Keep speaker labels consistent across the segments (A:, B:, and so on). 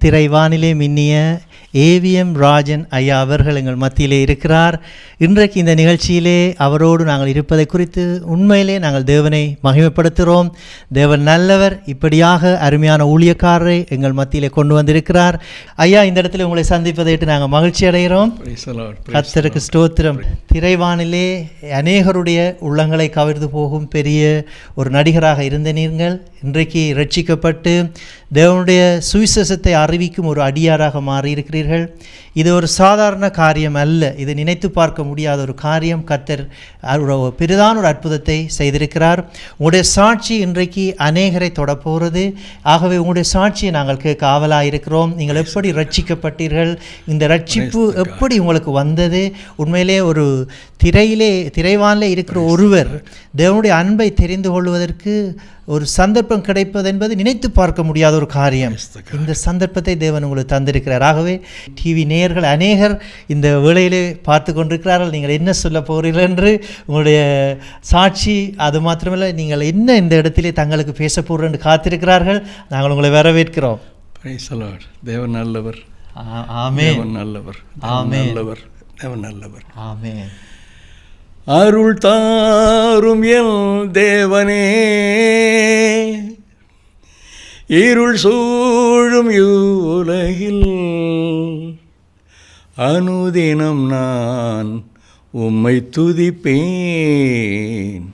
A: திரைவானிலே மின்னிய AVM Rajan ஐயா அவர்கள் எங்கள் மத்தியிலே இருக்கிறார். இன்றைக்கு இந்த நிகழ்ச்சியிலே அவரோடு நாங்கள் இருப்பதை குறித்து உண்மையிலே நாங்கள் தேவனை மகிமைப்படுத்துகிறோம். தேவன் நல்லவர். இப்படியாக அருமையான ஊழியக்காரரை எங்கள் மத்தியிலே கொண்டு வந்திருக்கிறார். ஐயா, இந்த இடத்துல உங்களை சந்திப்பதையிட்டு நாங்கள் மகிழ்ச்சி அடைகிறோம். கர்த்தருக்கு ஸ்தோத்திரம். திரைவானிலே அநேகருடைய உள்ளங்களை கவர்ந்து போகும் பெரிய ஒரு நடிகராக இருந்த நீங்கள் இன்றைக்கு ரட்சிக்கப்பட்டு தேவனுடைய சுவிசேஷத்தை அறிவிக்கும் ஒரு அடியாராக மாறியிருக்கிறீர்கள். இது ஒரு சாதாரண காரியம் அல்ல. இது நினைத்து பார்க்க முடியாத ஒரு காரியம். கர்த்தர் பெரிதான ஒரு அற்புதத்தை செய்திருக்கிறார். உங்களுடைய சாட்சி இன்றைக்கு அநேகரை தொடப்போகிறது. ஆகவே உங்களுடைய சாட்சியை நாங்கள் கேட்க ஆவலாக இருக்கிறோம். நீங்கள் எப்படி ரட்சிக்கப்பட்டீர்கள், இந்த ரட்சிப்பு எப்படி உங்களுக்கு வந்தது? உண்மையிலே ஒரு திரைவானிலே இருக்கிற ஒருவர் தேவனுடைய அன்பை தெரிந்து கொள்வதற்கு ஒரு சந்தர்ப்பம் கிடைப்பது என்பது நினைத்து பார்க்க முடியாத ஒரு காரியம். இந்த சந்தர்ப்பத்தை தேவன் உங்களுக்கு தந்திருக்கிறார். ஆகவே டிவி நேயர்கள் அநேகர் இந்த வேளையிலே பார்த்து கொண்டிருக்கிறார்கள். நீங்கள் என்ன சொல்ல போகிறீர்கள் என்று உங்களுடைய சாட்சி, அது மாத்திரமல்ல நீங்கள் என்ன இந்த இடத்திலே தங்களுக்கு பேச போகிறோம் என்று காத்திருக்கிறார்கள். நாங்கள் உங்களை வரவேற்கிறோம்.
B: தேவன் நல்லவர்.
A: ஆமென்.
B: நல்லவர்.
A: ஆமென்.
B: தேவன் நல்லவர்.
A: ஆமென்.
B: அருள் தாரும் என் தேவனே, இருள் சூழும் உலகில் அனுதினம் நான் உம்மை துதிப்பேன்.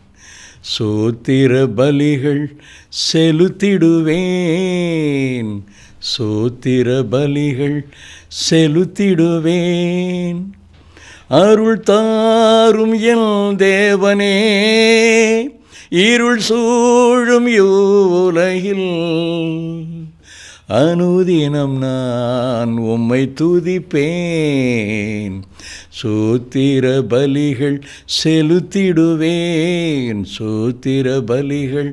B: சோத்திர பலிகள் செலுத்திடுவேன். சோத்திர பலிகள் செலுத்திடுவேன். அருள் தாரும் என் தேவனே, இருள் சூழும் உலகில் அனுதினம் நான் உம்மை துதிப்பேன். சோத்திர பலிகள் செலுத்திடுவேன். சோத்திர பலிகள்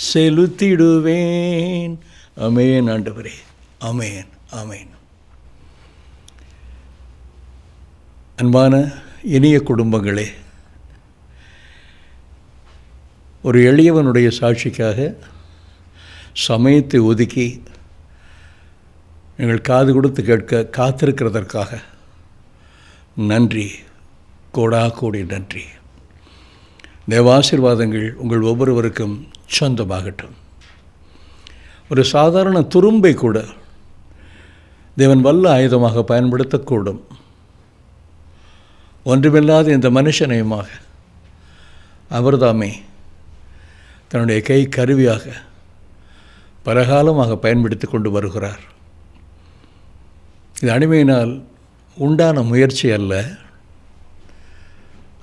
B: செலுத்திடுவேன். ஆமென் ஆண்டவரே. ஆமென். ஆமென். அன்பான இனிய குடும்பங்களே, ஒரு எளியவனுடைய சாட்சிக்காக சமயத்தை ஒதுக்கி நீங்கள் காது கொடுத்து கேட்க காத்திருக்கிறதற்காக நன்றி, கோடாகோடி நன்றி. தேவாசீர்வாதங்கள் உங்கள் ஒவ்வொருவருக்கும் சொந்தமாகட்டும். ஒரு சாதாரண துரும்பை கூட தேவன் வல்ல ஆயுதமாக பயன்படுத்தக்கூடும். ஒன்றுமில்லாத இந்த மனுஷனையுமாக அவர்தாமே தன்னுடைய கை கருவியாக பலகாலமாக பயன்படுத்தி கொண்டு வருகிறார். இது அடிமையினால் உண்டான முயற்சி அல்ல.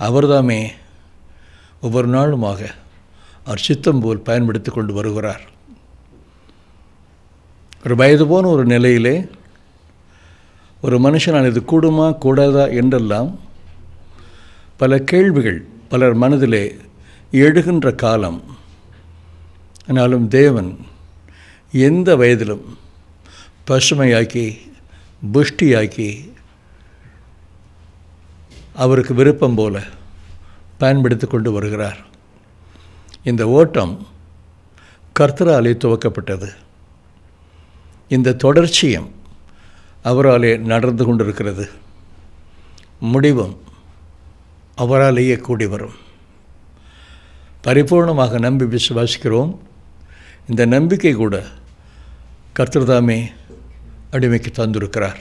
B: அவர்தாமே ஒவ்வொரு நாளுமாக அவர் சித்தம் போல் பயன்படுத்தி கொண்டு வருகிறார். ஒரு வயது போன ஒரு நிலையிலே ஒரு மனுஷனால் இது கூடுமா கூடாதா என்றெல்லாம் பல கேள்விகள் பலர் மனதிலே எழுகின்ற காலம். ஆனாலும் தேவன் எந்த வயதிலும் பசுமையாக்கி புஷ்டியாக்கி அவருக்கு விருப்பம் போல பயன்படுத்தி கொண்டு வருகிறார். இந்த ஓட்டம் கர்த்தராலே துவக்கப்பட்டது. இந்த தொடர்ச்சியும் அவராலே நடந்து கொண்டிருக்கிறது. முடிவும் அவராலேயே கூடி வரும். பரிபூர்ணமாக நம்பி விசுவாசிக்கிறோம். இந்த நம்பிக்கை கூட கர்த்தர்தாமே அடிமைக்கு தந்திருக்கிறார்.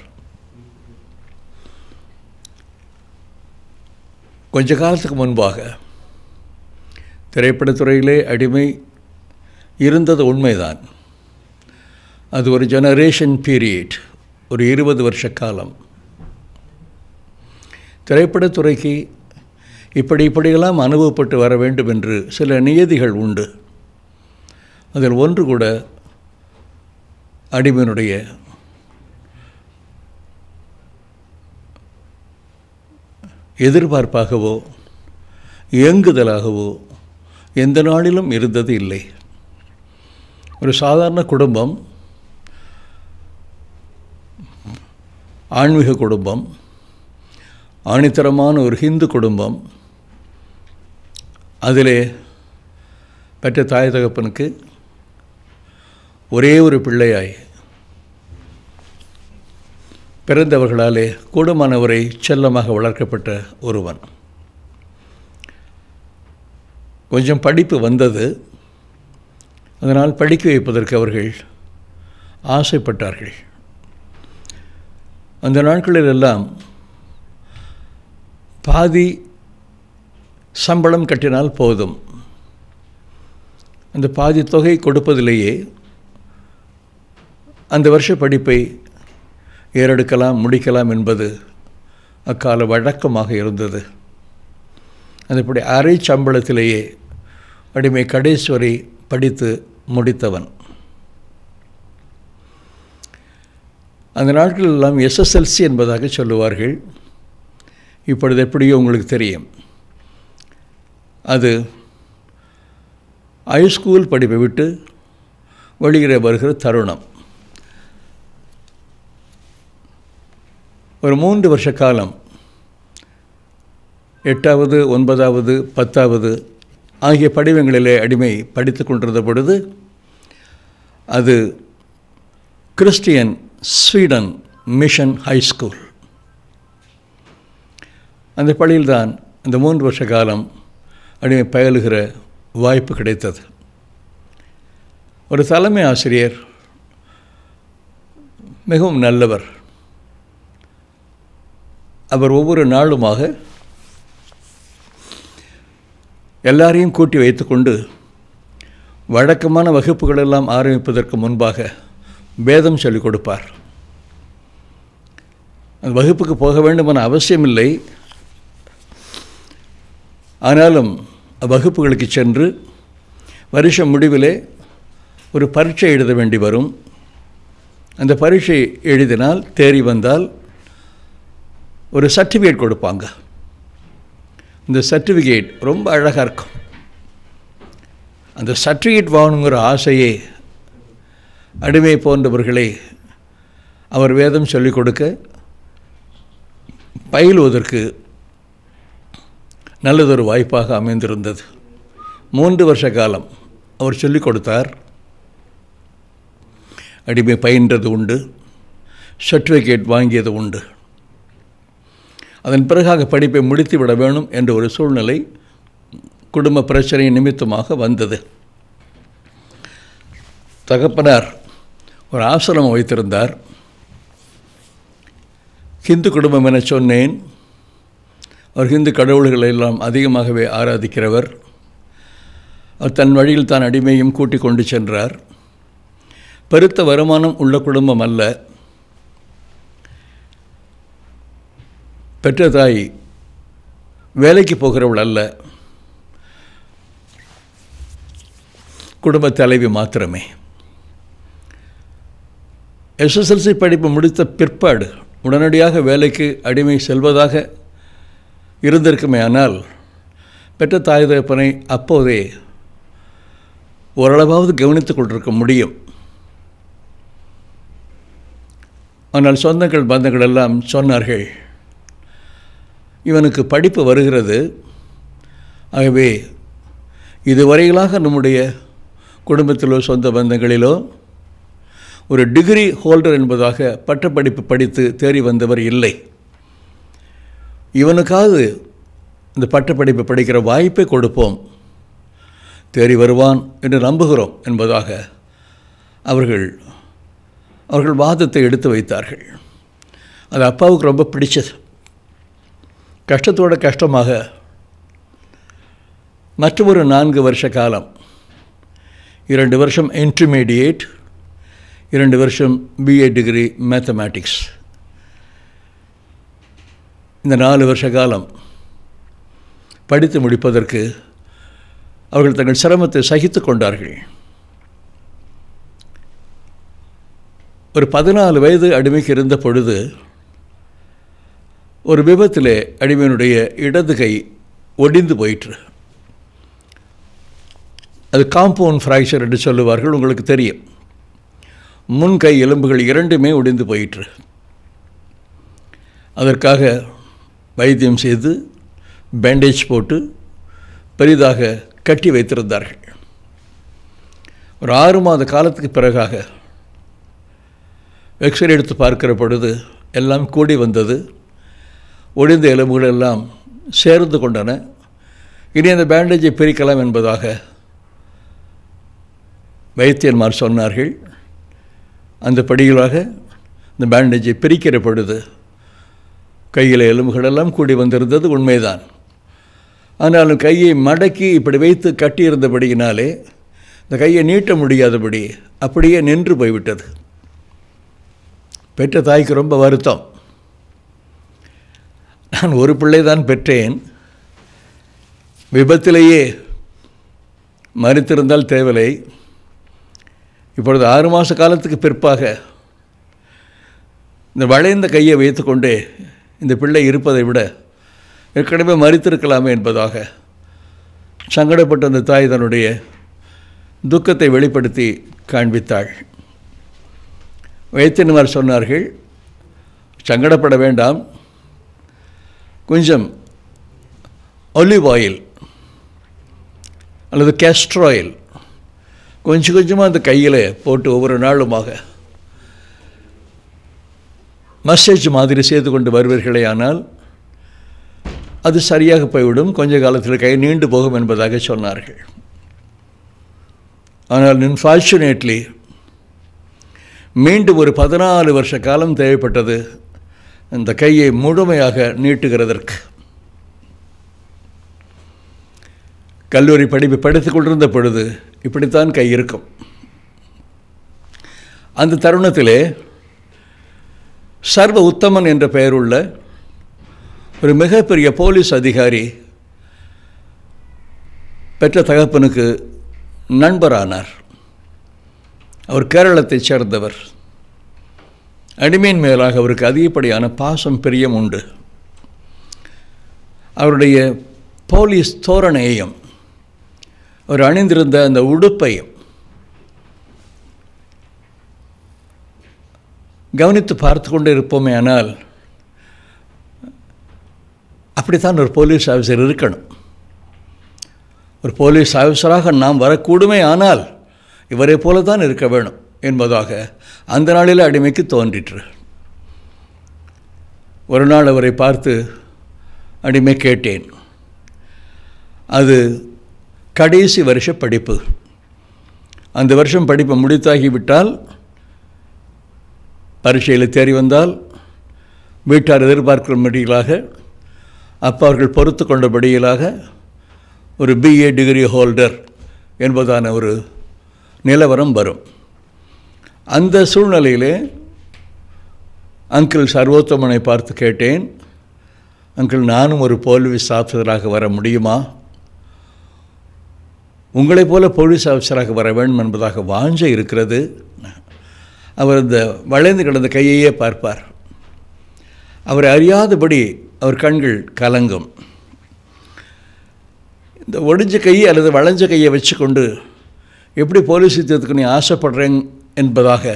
B: கொஞ்ச காலத்துக்கு முன்பாக திரைப்படத்துறையிலே அடிமை இருந்தது உண்மைதான். அது ஒரு ஜெனரேஷன் பீரியட், ஒரு 20 வருஷ காலம். திரைப்படத்துறைக்கு இப்படியெல்லாம் அனுபவப்பட்டு வர வேண்டும் என்று சில நியதிகள் உண்டு. அதில் ஒன்று கூட அடிமையினுடைய எதிர்பார்ப்பாகவோ இயங்குதலாகவோ எந்த நாளிலும் இருந்தது இல்லை. ஒரு சாதாரண குடும்பம், ஆன்மீக குடும்பம், ஆணித்தரமான ஒரு ஹிந்து குடும்பம். அதிலே பெற்ற தாய் தகப்பனுக்கு ஒரே ஒரு பிள்ளையாய் பிறந்தவர்களாலே கூடுமானவரை செல்லமாக வளர்க்கப்பட்ட ஒருவன். கொஞ்சம் படிப்பு வந்தது. அதனால் படிக்க வைப்பதற்கு அவர்கள் ஆசைப்பட்டார்கள். அந்த நாட்களிலெல்லாம் பாதி சம்பளம் கட்டினால் போதும், அந்த பாதி தொகை கொடுப்பதிலேயே அந்த வருஷ படிப்பை ஏறெடுக்கலாம், முடிக்கலாம் என்பது அக்கால வழக்கமாக இருந்தது. அதுபடி அரை சம்பளத்திலேயே அடிமை கடைசி வரை படித்து முடித்தவன். அந்த நாட்களெல்லாம் SSLC என்பதாக சொல்லுவார்கள். இப்பொழுது எப்படியோ உங்களுக்கு தெரியும். அது ஹைஸ்கூல் படிப்பை விட்டு வெளியே வருகிற தருணம். ஒரு 3 வருஷ காலம் 8வது 9வது 10வது ஆகிய படிவங்களிலே அடிமை படித்து கொண்டிருந்த பொழுது அது கிறிஸ்டியன் ஸ்வீடன் மிஷன் ஹைஸ்கூல். அந்த பள்ளியில்தான் அந்த 3 வருஷ காலம் அடிமை பயிலுகிற வாய்ப்பு கிடைத்தது. ஒரு தலைமை ஆசிரியர் மிகவும் நல்லவர். அவர் ஒவ்வொரு நாளுமாக எல்லாரையும் கூட்டி வைத்துக்கொண்டு வழக்கமான வகுப்புகளெல்லாம் ஆரம்பிப்பதற்கு முன்பாக வேதம் சொல்லிக் கொடுப்பார். அந்த வகுப்புக்கு போக வேண்டுமென அவசியமில்லை. ஆனாலும் வகுப்புகளுக்கு சென்று வருஷம் முடிவிலே ஒரு பரீட்சை எழுத வேண்டி வரும். அந்த பரீட்சை எழுதினால் தேறி வந்தால் ஒரு சர்டிஃபிகேட் கொடுப்பாங்க. இந்த சர்டிஃபிகேட் ரொம்ப அழகாக இருக்கும். அந்த சர்டிஃபிகேட் வாங்கணுங்கிற ஆசையே அடிமை போன்றவர்களை அவர் வேதம் சொல்லிக் கொடுக்க பயிலுவதற்கு நல்லதொரு வாய்ப்பாக அமைந்திருந்தது. 3 வருஷ காலம் அவர் சொல்லிக் கொடுத்தார். அடிமை பயின்றது உண்டு, சர்டிஃபிகேட் வாங்கியது உண்டு. அதன் பிறகாக படிப்பை முடித்து விட வேணும் என்ற ஒரு சூழ்நிலை குடும்ப பிரச்சனை நிமித்தமாக வந்தது. தகப்பனார் ஒரு ஆசிரமம் வைத்திருந்தார். ஹிந்து குடும்பம் என சொன்னேன். அவர் ஹிந்து கடவுள்களை எல்லாம் அதிகமாகவே ஆராதிக்கிறவர். அவர் தன் வழியில் தான் அடிமையும் கூட்டிக் கொண்டு சென்றார். பெருத்த வருமானம் உள்ள குடும்பம் அல்ல. பெற்ற தாய் வேலைக்கு போகிறவள் அல்ல, குடும்ப தலைவி மாத்திரமே. SSLC படிப்பு முடித்த பிற்பாடு உடனடியாக வேலைக்கு அடிமை செல்வதாக இருந்திருக்குமே. ஆனால் பெற்ற தாய் தகப்பனை அப்போதே ஓரளவாவது கவனித்துக் கொண்டிருக்க முடியும். ஆனால் சொந்தங்கள் பந்தங்கள் எல்லாம் சொன்னார்கள், இவனுக்கு படிப்பு வருகிறது, ஆகவே இதுவரையிலாக நம்முடைய குடும்பத்திலோ சொந்த பந்தங்களிலோ ஒரு டிகிரி ஹோல்டர் என்பதாக பட்டப்படிப்பு படித்து தேறி வந்தவர் இல்லை. இவனுக்காவது இந்த பட்டப்படிப்பு படிக்கிற வாய்ப்பை கொடுப்போம், தேறி வருவான் என்று நம்புகிறோம் என்பதாக அவர்கள் வாதத்தை எடுத்து வைத்தார்கள். அது அப்பாவுக்கு ரொம்ப பிடிச்சது. கஷ்டத்தோட கஷ்டமாக மற்றொரு 4 வருஷ காலம், 2 வருஷம் இன்டர்மீடியேட், 2 வருஷம் BA டிகிரி மேத்தமேட்டிக்ஸ், இந்த 4 வருஷ காலம் படித்து முடிப்பதற்கு அவர்கள் தங்கள் சிரமத்தை சகித்து கொண்டார்கள். ஒரு 14 வயது அடிமைக்கு இருந்த பொழுது ஒரு விபத்திலே அடிமையினுடைய இடது கை ஒடிந்து போயிற்று. அது காம்பவுண்ட் ஃப்ராக்சர் என்று சொல்லுவார்கள், உங்களுக்கு தெரியும். முன் கை எலும்புகள் 2மே ஒடிந்து போயிற்று. அதற்காக வைத்தியம் செய்து பேண்டேஜ் போட்டு பெரிதாக கட்டி வைத்திருந்தார்கள். ஒரு 6 மாத காலத்துக்கு பிறகாக எக்ஸ்ரே எடுத்து பார்க்கிற பொழுது எல்லாம் கூடி வந்தது. ஒடிந்த எலும்புகள் எல்லாம் சேர்ந்து கொண்டன. இனி அந்த பேண்டேஜை பிரிக்கலாம் என்பதாக வைத்தியன்மார் சொன்னார்கள். அந்த படிகளாக இந்த பேண்டேஜை பிரிக்கிற பொழுது கையில் எலும்புகள் எல்லாம் கூடி வந்திருந்தது உண்மைதான். ஆனாலும் கையை மடக்கி இப்படி வைத்து கட்டியிருந்தபடியினாலே இந்த கையை நீட்ட முடியாதபடி அப்படியே நின்று போய்விட்டது. பெற்ற தாய்க்கு ரொம்ப வருத்தம். நான் ஒரு பிள்ளை தான் பெற்றேன், விபத்திலேயே மரித்திருந்தால் தேவலை. இப்பொழுது 6 மாத காலத்துக்கு பிற்பாக இந்த வளைந்த கையை வைத்துக்கொண்டே இந்த பிள்ளை இருப்பதை விட ஏற்கனவே மரித்திருக்கலாமே என்பதாக சங்கடப்பட்ட அந்த தாய் தன்னுடைய துக்கத்தை வெளிப்படுத்தி காண்பித்தாள். வைத்தியன்மார் சொன்னார்கள், சங்கடப்பட வேண்டாம், கொஞ்சம் ஒலிவ் ஆயில் அல்லது கேஸ்டர் ஆயில் கொஞ்சம் கொஞ்சமாக அந்த கையில் போட்டு ஒவ்வொரு நாளுமாக மசாஜ் மாதிரி செய்து கொண்டு வருவீர்களே ஆனால் அது சரியாக போய்விடும், கொஞ்ச காலத்தில் கை நீண்டு போகும் என்பதாக சொன்னார்கள். ஆனால் அன்ஃபார்ச்சுனேட்லி மீண்டும் ஒரு 14 வருஷ காலம் தேவைப்பட்டது இந்த கையை முழுமையாக நீட்டுகிறதற்கு. கல்லூரி படிப்பு படித்துக் கொண்டிருந்த பொழுது இப்படித்தான் கை இருக்கும். அந்த தருணத்திலே சர்வ உத்தமன் என்ற பெயருள்ள ஒரு மிகப்பெரிய போலீஸ் அதிகாரி பெற்ற தகப்பனுக்கு நண்பரானார். அவர் கேரளத்தைச் சேர்ந்தவர். அடிமையின் மேலாக அவருக்கு அதிகப்படியான பாசம் பிரியம் உண்டு. அவருடைய போலீஸ் தோரணையையும் அவர் அணிந்திருந்த அந்த உடுப்பையும் கவனித்து பார்த்து கொண்டு இருப்போமே ஆனால் அப்படித்தான் ஒரு போலீஸ் ஆஃபீஸர் இருக்கணும். ஒரு போலீஸ் ஆஃபீஸராக நாம் வரக்கூடுமே ஆனால் இவரை போல தான் இருக்க வேணும் என்பதாக அந்த நாளில் அடிமைக்கு தோன்றிற்று. ஒரு நாள் அவரை பார்த்து அடிமை கேட்டேன். அது கடைசி வருஷ படிப்பு. அந்த வருஷம் படிப்பை முடித்தாகிவிட்டால், பரீட்சையில் தேறி வந்தால் வீட்டார் எதிர்பார்க்கும்படியிலாக, அப்பா அவர்கள் பொறுத்து கொண்டபடியிலாக ஒரு BA டிகிரி ஹோல்டர் என்பதான ஒரு நிலவரம் வரும். அந்த சூழ்நிலையிலே அங்கிள் சர்வோத்தமனை பார்த்து கேட்டேன், அங்கிள் நானும் ஒரு போலீஸ் ஆஃபீஸராக வர முடியுமா? உங்களைப் போல போலீஸ் ஆஃபீஸராக வர வேண்டும் என்பதாக வாஞ்சை இருக்கிறது. அவர் இந்த வளைந்து கிடந்த கையையே பார்ப்பார். அவரை அறியாதபடி அவர் கண்கள் கலங்கும். இந்த ஒடிஞ்ச கையை அல்லது வளைஞ்ச கையை வச்சு கொண்டு எப்படி போலீஸ் யுத்தத்துக்கு நீ ஆசைப்படுறேன் என்பதாக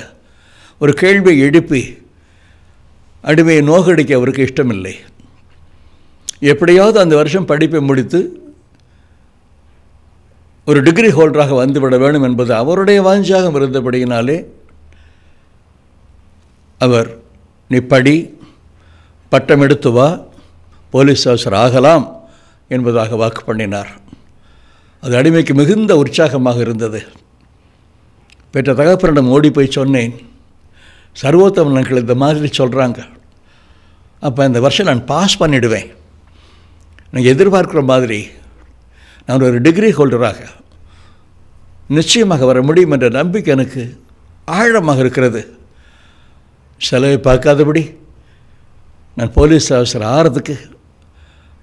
B: ஒரு கேள்வியை எழுப்பி அடிமையை நோகடிக்க அவருக்கு இஷ்டமில்லை. எப்படியாவது அந்த வருஷம் படிப்பை முடித்து ஒரு டிகிரி ஹோல்டராக வந்துவிட வேண்டும் என்பது அவருடைய வாஞ்சாகம் இருந்தபடியினாலே அவர் நீ படி, பட்டம் எடுத்து வா, போலீஸ் ஆஃபீஸர் ஆகலாம் என்பதாக வாக்கு பண்ணினார். அது அடிமைக்கு மிகுந்த உற்சாகமாக இருந்தது. பெற்ற தகப்பனிடம் ஓடி போய் சொன்னேன், சர்வோத்தமன் அங்கிள் இந்த மாதிரி சொல்கிறாங்க, அப்போ இந்த வருஷம் நான் பாஸ் பண்ணிவிடுவேன், நான் எதிர்பார்க்குற மாதிரி நான் ஒரு டிகிரி ஹோல்டராக நிச்சயமாக வர முடியும் என்ற நம்பிக்கை எனக்கு ஆழமாக இருக்கிறது. செலவை பார்க்காதபடி நான் போலீஸ் ஆஃபீஸர் ஆகிறதுக்கு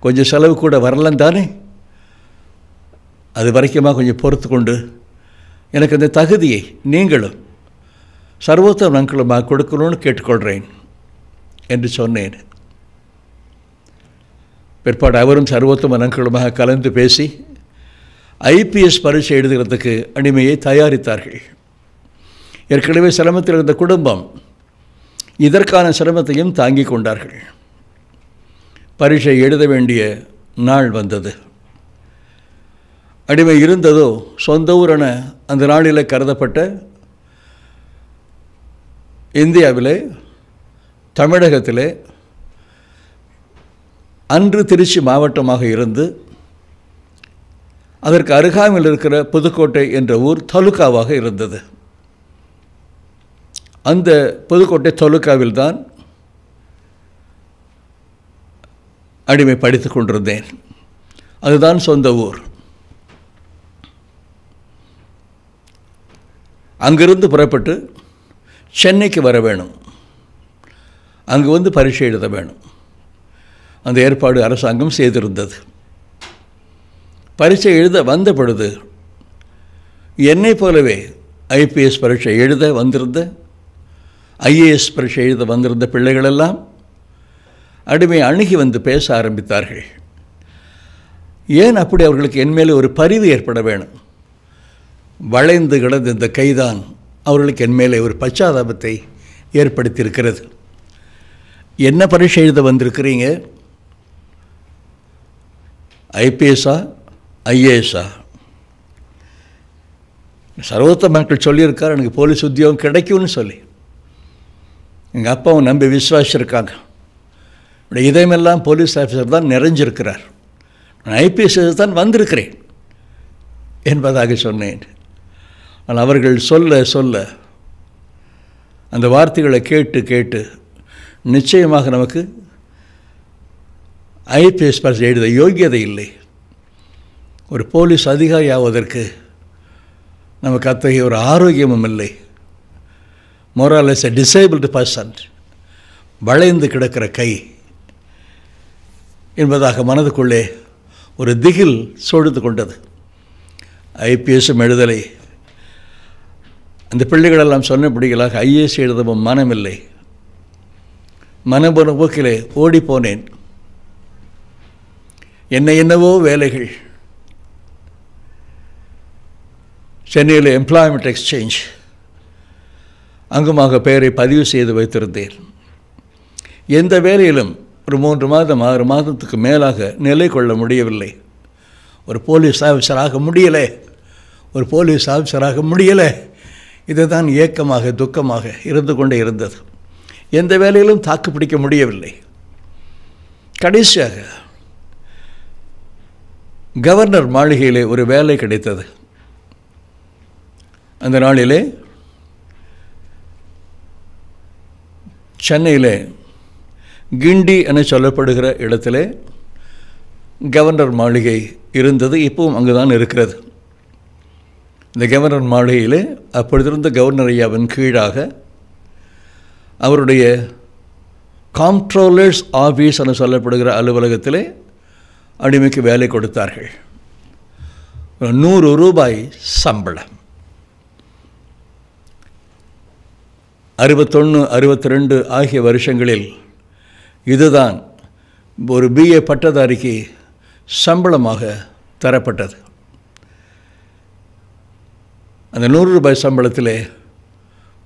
B: கொஞ்சம் செலவு கூட வரலாம் தானே, அது வரைக்குமா கொஞ்சம் பொறுத்து கொண்டு எனக்கு அந்த தகுதியை நீங்களும் சர்வோத்தமன் அங்கிளுமாக கொடுக்கணும்னு கேட்டுக்கொள்கிறேன் என்று சொன்னேன். பிற்பாடு அவரும் சர்வோத்தமன் அங்கிளுமாக கலந்து பேசி IPS பரீட்சை எழுதுகிறதுக்கு அடிமையை தயாரித்தார்கள். ஏற்கனவே சிரமத்தில் இருந்த குடும்பம் இதற்கான சிரமத்தையும் தாங்கி கொண்டார்கள். பரீட்சை எழுத வேண்டிய நாள் வந்தது. அடிமை இருந்ததோ சொந்த ஊரென அந்த நாளில் கருதப்பட்ட இந்தியாவிலே தமிழகத்திலே அன்று திருச்சி மாவட்டமாக இருந்து அதற்கு அருகாமையில் இருக்கிற புதுக்கோட்டை என்ற ஊர் தலுக்காவாக இருந்தது. அந்த புதுக்கோட்டை தலுக்காவில் தான் அடிமை படித்துக் கொண்டிருந்தேன். அதுதான் சொந்த ஊர். அங்கிருந்து புறப்பட்டு சென்னைக்கு வர வேணும். அங்கு வந்து பரீட்சை எழுத வேணும். அந்த ஏற்பாடு அரசாங்கம் செய்திருந்தது. பரீட்சை எழுத வந்த பொழுது என்னை போலவே ஐபிஎஸ் பரீட்சை எழுத வந்திருந்த, ஐஏஎஸ் பரீட்சை எழுத வந்திருந்த பிள்ளைகளெல்லாம் அடிமை அணுகி வந்து பேச ஆரம்பித்தார்கள். ஏன் அப்படி அவர்களுக்கு என்மேலே ஒரு பரிவு ஏற்பட வேணும்? வளைந்து கிடந்த இந்த கைதான் அவர்களுக்கு என்மேலே ஒரு பச்சாதாபத்தை ஏற்படுத்தியிருக்கிறது. என்ன பரீட்சை எழுத வந்திருக்கிறீங்க? ஐபிஎஸ்ஸா ஐஏஎஸ்ஸா? சர்வோத்தம மக்கள் சொல்லியிருக்கார் எனக்கு போலீஸ் உத்தியோகம் கிடைக்கும்னு சொல்லி. எங்கள் அப்பாவும் நம்பி விசுவாசிருக்காங்க. என்னுடைய இதயமெல்லாம் போலீஸ் ஆஃபீஸர் தான் நிறைஞ்சிருக்கிறார். நான் ஐபிஎஸ் தான் வந்திருக்கிறேன் என்பதாக சொன்னேன். ஆனால் அவர்கள் சொல்ல சொல்ல அந்த வார்த்தைகளை கேட்டு கேட்டு நிச்சயமாக நமக்கு ஐபிஎஸ் பரீட்சை எழுத யோகியதை இல்லை. ஒரு போலீஸ் அதிகாரி ஆவதற்கு நமக்கு அத்தகைய ஒரு ஆரோக்கியமும் இல்லை. மோராலஸ் எ டிசேபிள்டு பர்சன், வளைந்து கிடக்கிற கை என்பதாக மனதுக்குள்ளே ஒரு திகில் சூழ்ந்து கொண்டது. ஐபிஎஸும் எழுதலை. அந்த பிள்ளைகளெல்லாம் சொன்னபடிகளாக ஐஏஎஸ் எழுதவும் மனமில்லை. மனபோன போக்கிலே ஓடிப்போனேன். என்னவோ வேலைகள். சென்னையில் எம்ப்ளாய்மெண்ட் எக்ஸ்சேஞ்ச் அங்குமாக பெயரை பதிவு செய்து வைத்திருந்தேன். எந்த வேலையிலும் ஒரு 3 மாதம் 6 மாதத்துக்கு மேலாக நிலை கொள்ள முடியவில்லை. ஒரு போலீஸ் ஆஃபீஸராக முடியலை. இதுதான் ஏக்கமாக துக்கமாக இருந்து கொண்டே இருந்தது. எந்த வேலையிலும் தாக்கு பிடிக்க முடியவில்லை. கடைசியாக கவர்னர் மாளிகையிலே ஒரு வேலை கிடைத்தது. அந்த நாளிலே சென்னையிலே கிண்டி என சொல்லப்படுகிற இடத்திலே கவர்னர் மாளிகை இருந்தது. இப்பவும் அங்கு தான் இருக்கிறது. இந்த கவர்னர் மாளிகையிலே அப்பொழுதிருந்த கவர்னர் ஐயாவின் கீழாக அவருடைய காம்ப்ட்ரோலர்ஸ் ஆஃபீஸ் என சொல்லப்படுகிற அலுவலகத்திலே அடிமைக்கு வேலை கொடுத்தார்கள். 100 ரூபாய் சம்பளம். 61, 62 ஆகிய வருஷங்களில் இதுதான் ஒரு பிஏ பட்டதாரிக்கு சம்பளமாக தரப்பட்டது. அந்த 100 ரூபாய் சம்பளத்திலே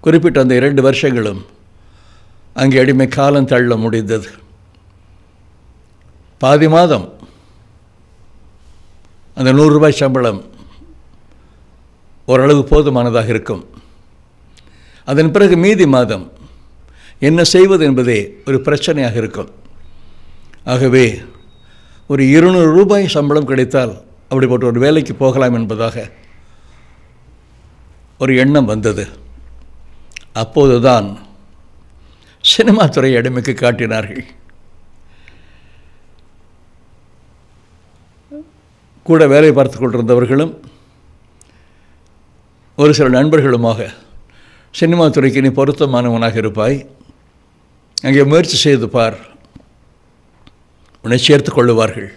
B: குறிப்பிட்ட அந்த 2 வருஷங்களும் அங்கே அடிமை காலம் தள்ள முடிந்தது. பாதி மாதம் அந்த 100 ரூபாய் சம்பளம் ஓரளவு போதுமானதாக இருக்கும். அதன் பிறகு மீதி மாதம் என்ன செய்வது என்பதே ஒரு பிரச்சனையாக இருக்கும். ஆகவே ஒரு 200 ரூபாய் சம்பளம் கிடைத்தால் அப்படிப்பட்ட ஒரு வேலைக்கு போகலாம் என்பதாக ஒரு எண்ணம் வந்தது. அப்போதுதான் சினிமா துறை அடிமைக்கு காட்டினார்கள். கூட வேலை பார்த்து கொண்டிருந்தவர்களும் ஒரு சில நண்பர்களுமாக சினிமா துறைக்கு நீ பொருத்தமானவனாக இருப்பாய், அங்கே முயற்சி செய்து பார், உன்னை சேர்த்து கொள்ளுவார்கள்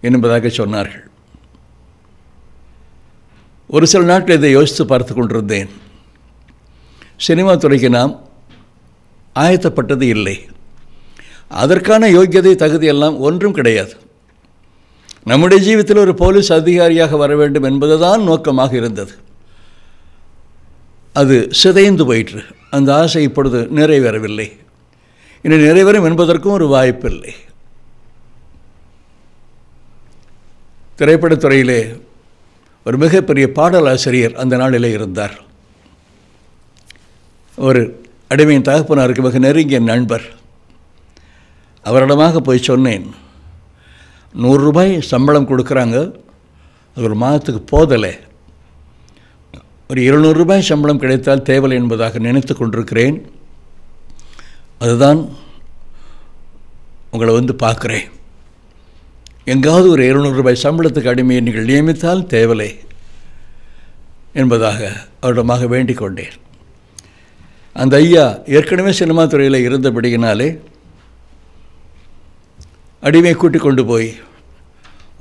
B: என்பதாக சொன்னார்கள். ஒரு சில நாட்கள் இதை யோசித்து பார்த்து கொண்டிருந்தேன். சினிமா துறைக்கு நாம் ஆயத்தப்பட்டது இல்லை. அதற்கான யோக்கியதை தகுதியெல்லாம் ஒன்றும் கிடையாது. நம்முடைய ஜீவிதத்தில் ஒரு போலீஸ் அதிகாரியாக வர வேண்டும் என்பதுதான் நோக்கமாக இருந்தது. அது சிதைந்து போயிற்று. அந்த ஆசை இப்பொழுது நிறைவேறவில்லை. இனி நிறைவேறும் என்பதற்கும் ஒரு வாய்ப்பில்லை. திரைப்படத்துறையிலே ஒரு மிகப்பெரிய பாடலாசிரியர் அந்த நாளிலே இருந்தார். ஒரு அடிமையின் தகப்பனாருக்கு மிக நெருங்கிய நண்பர். அவரிடமாக போய் சொன்னேன், 100 ரூபாய் சம்பளம் கொடுக்குறாங்க, அது ஒரு மாதத்துக்கு போதலை, ஒரு 200 ரூபாய் சம்பளம் கிடைத்தால் தேவலை என்பதாக நினைத்து கொண்டிருக்கிறேன். அதுதான் உங்களை வந்து பார்க்குறேன். எங்காவது ஒரு 200 ரூபாய் சம்பளத்துக்கு அடிமையை நீங்கள் நியமித்தால் தேவலை என்பதாக அவரிடமாக வேண்டிக் கொண்டேன். அந்த ஐயா ஏற்கனவே சினிமா துறையில் இருந்தபடியினாலே அடிமையை கூட்டிக் கொண்டு போய்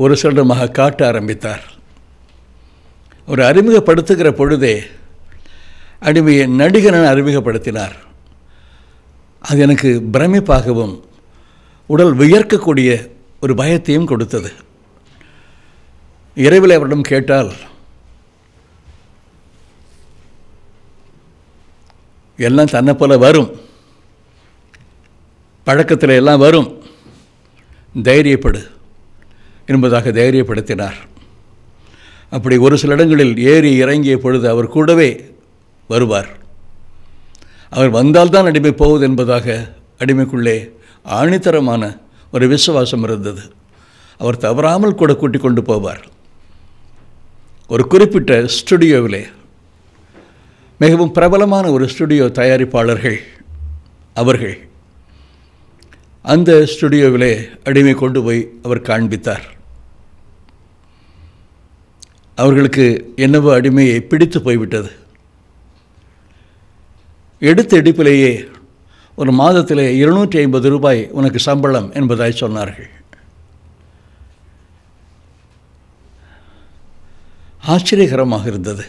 B: ஒரு சிலரமாக காட்ட ஆரம்பித்தார். ஒரு அறிமுகப்படுத்துகிற பொழுதே அடிமையை நடிகனை அறிமுகப்படுத்தினார். அது எனக்கு பிரமிப்பாகவும் உடல் வியர்க்கக்கூடிய ஒரு பயத்தையும் கொடுத்தது. இரவில் அவரிடம் கேட்டால் எல்லாம் தன்னை போல வரும், பழக்கத்தில் எல்லாம் வரும், தைரியப்படு என்பதாக தைரியப்படுத்தினார். அப்படி ஒரு சில இடங்களில் ஏறி இறங்கிய பொழுது அவர் கூடவே வருவார். அவர் வந்தால்தான் அடிமை போவது என்பதாக அடிமைக்குள்ளே ஆணித்தரமான ஒரு விசுவாசம் இருந்தது. அவர் தவறாமல் கூட கூட்டிக் கொண்டு போவார். ஒரு குறிப்பிட்ட ஸ்டுடியோவிலே, மிகவும் பிரபலமான ஒரு ஸ்டுடியோ தயாரிப்பாளர்கள் அவர்கள், அந்த ஸ்டுடியோவிலே அடிமை கொண்டு போய் அவர் காண்பித்தார். அவர்களுக்கு என்னவோ அடிமையை பிடித்து போய்விட்டது. எடுத்த எடுப்பிலேயே ஒரு மாதத்திலே 250 ரூபாய் உனக்கு சம்பளம் என்பதாய் சொன்னார்கள். ஆச்சரியகரமாக இருந்தது.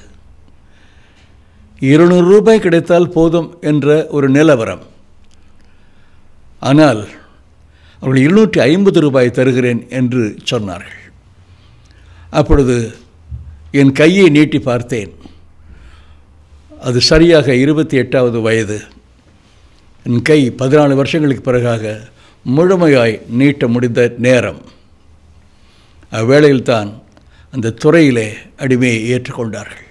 B: 200 ரூபாய் கிடைத்தால் போதும் என்ற ஒரு நிலவரம். ஆனால் அவர்கள் 250 ரூபாய் தருகிறேன் என்று சொன்னார்கள். அப்பொழுது என் கையை நீட்டி பார்த்தேன். அது சரியாக 28வது வயது. என் கை 14 வருஷங்களுக்கு பிறகாக முழுமையாய் நீட்ட முடிந்த நேரம். அவ்வேளையில்தான் அந்த துறையிலே அடிமையை ஏற்றுக்கொண்டார்கள்.